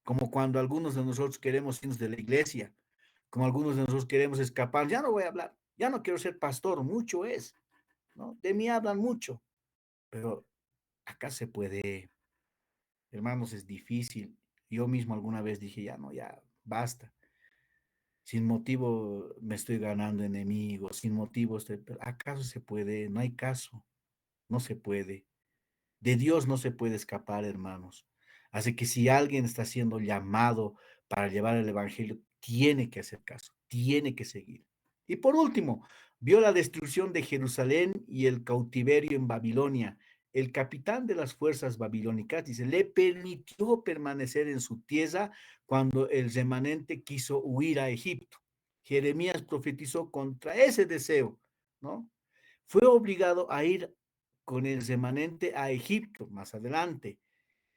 como cuando algunos de nosotros queremos irnos de la iglesia, como algunos de nosotros queremos escapar, ya no voy a hablar, ya no quiero ser pastor, mucho es, ¿no? De mí hablan mucho, pero acá se puede, hermanos, es difícil. Yo mismo alguna vez dije, ya no, ya basta. Sin motivo me estoy ganando enemigos, sin motivo estoy, pero ¿acaso se puede? No hay caso, no se puede. De Dios no se puede escapar, hermanos. Así que si alguien está siendo llamado para llevar el evangelio, tiene que hacer caso, tiene que seguir. Y por último, vio la destrucción de Jerusalén y el cautiverio en Babilonia. El capitán de las fuerzas babilónicas, dice, le permitió permanecer en su tierra cuando el remanente quiso huir a Egipto. Jeremías profetizó contra ese deseo, ¿no? Fue obligado a ir con el remanente a Egipto más adelante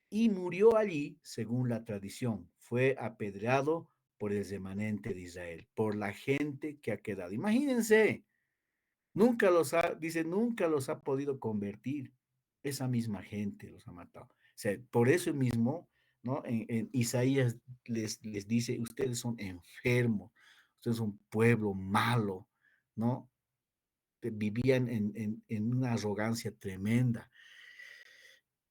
y murió allí, según la tradición. Fue apedreado por el remanente de Israel, por la gente que ha quedado. Imagínense, dice, nunca los ha podido convertir. Esa misma gente los ha matado. O sea, por eso mismo, ¿no? En Isaías les dice, ustedes son enfermos, ustedes son un pueblo malo, ¿no? Vivían en una arrogancia tremenda.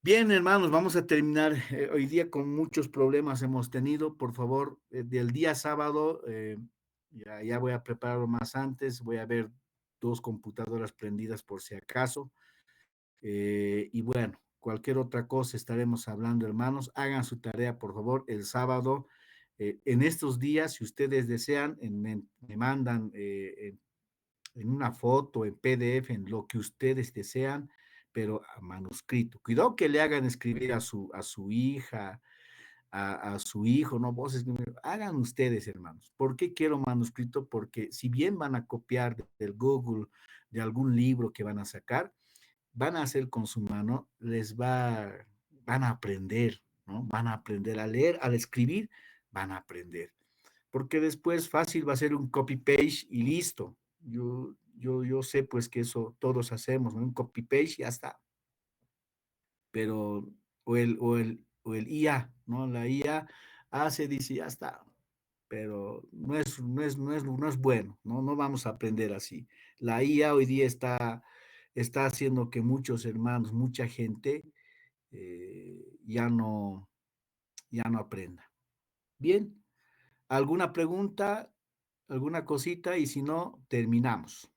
Bien, hermanos, vamos a terminar hoy día con muchos problemas hemos tenido. Por favor, del día sábado, ya voy a prepararlo más antes, voy a ver 2 computadoras prendidas por si acaso. Y bueno, cualquier otra cosa estaremos hablando, hermanos. Hagan su tarea, por favor, el sábado. En estos días, si ustedes desean, me mandan en una foto, en PDF, en lo que ustedes desean, pero a manuscrito. Cuidado que le hagan escribir a su hija, a su hijo, no vos escribir, hagan ustedes, hermanos. ¿Por qué quiero manuscrito? Porque si bien van a copiar del Google, de algún libro que van a sacar, van a hacer con su mano, van a aprender, ¿no? Van a aprender a leer, al escribir, van a aprender porque después fácil va a ser un copy-paste y listo. Yo sé pues que eso todos hacemos, ¿no? Un copy-paste y ya está. Pero, o el IA, ¿no? La IA hace, dice, ya está. Pero no es bueno, ¿no? No vamos a aprender así. La IA hoy día está haciendo que muchos hermanos, mucha gente ya no aprenda. Bien. ¿Alguna pregunta? ¿Alguna cosita? Y si no, terminamos.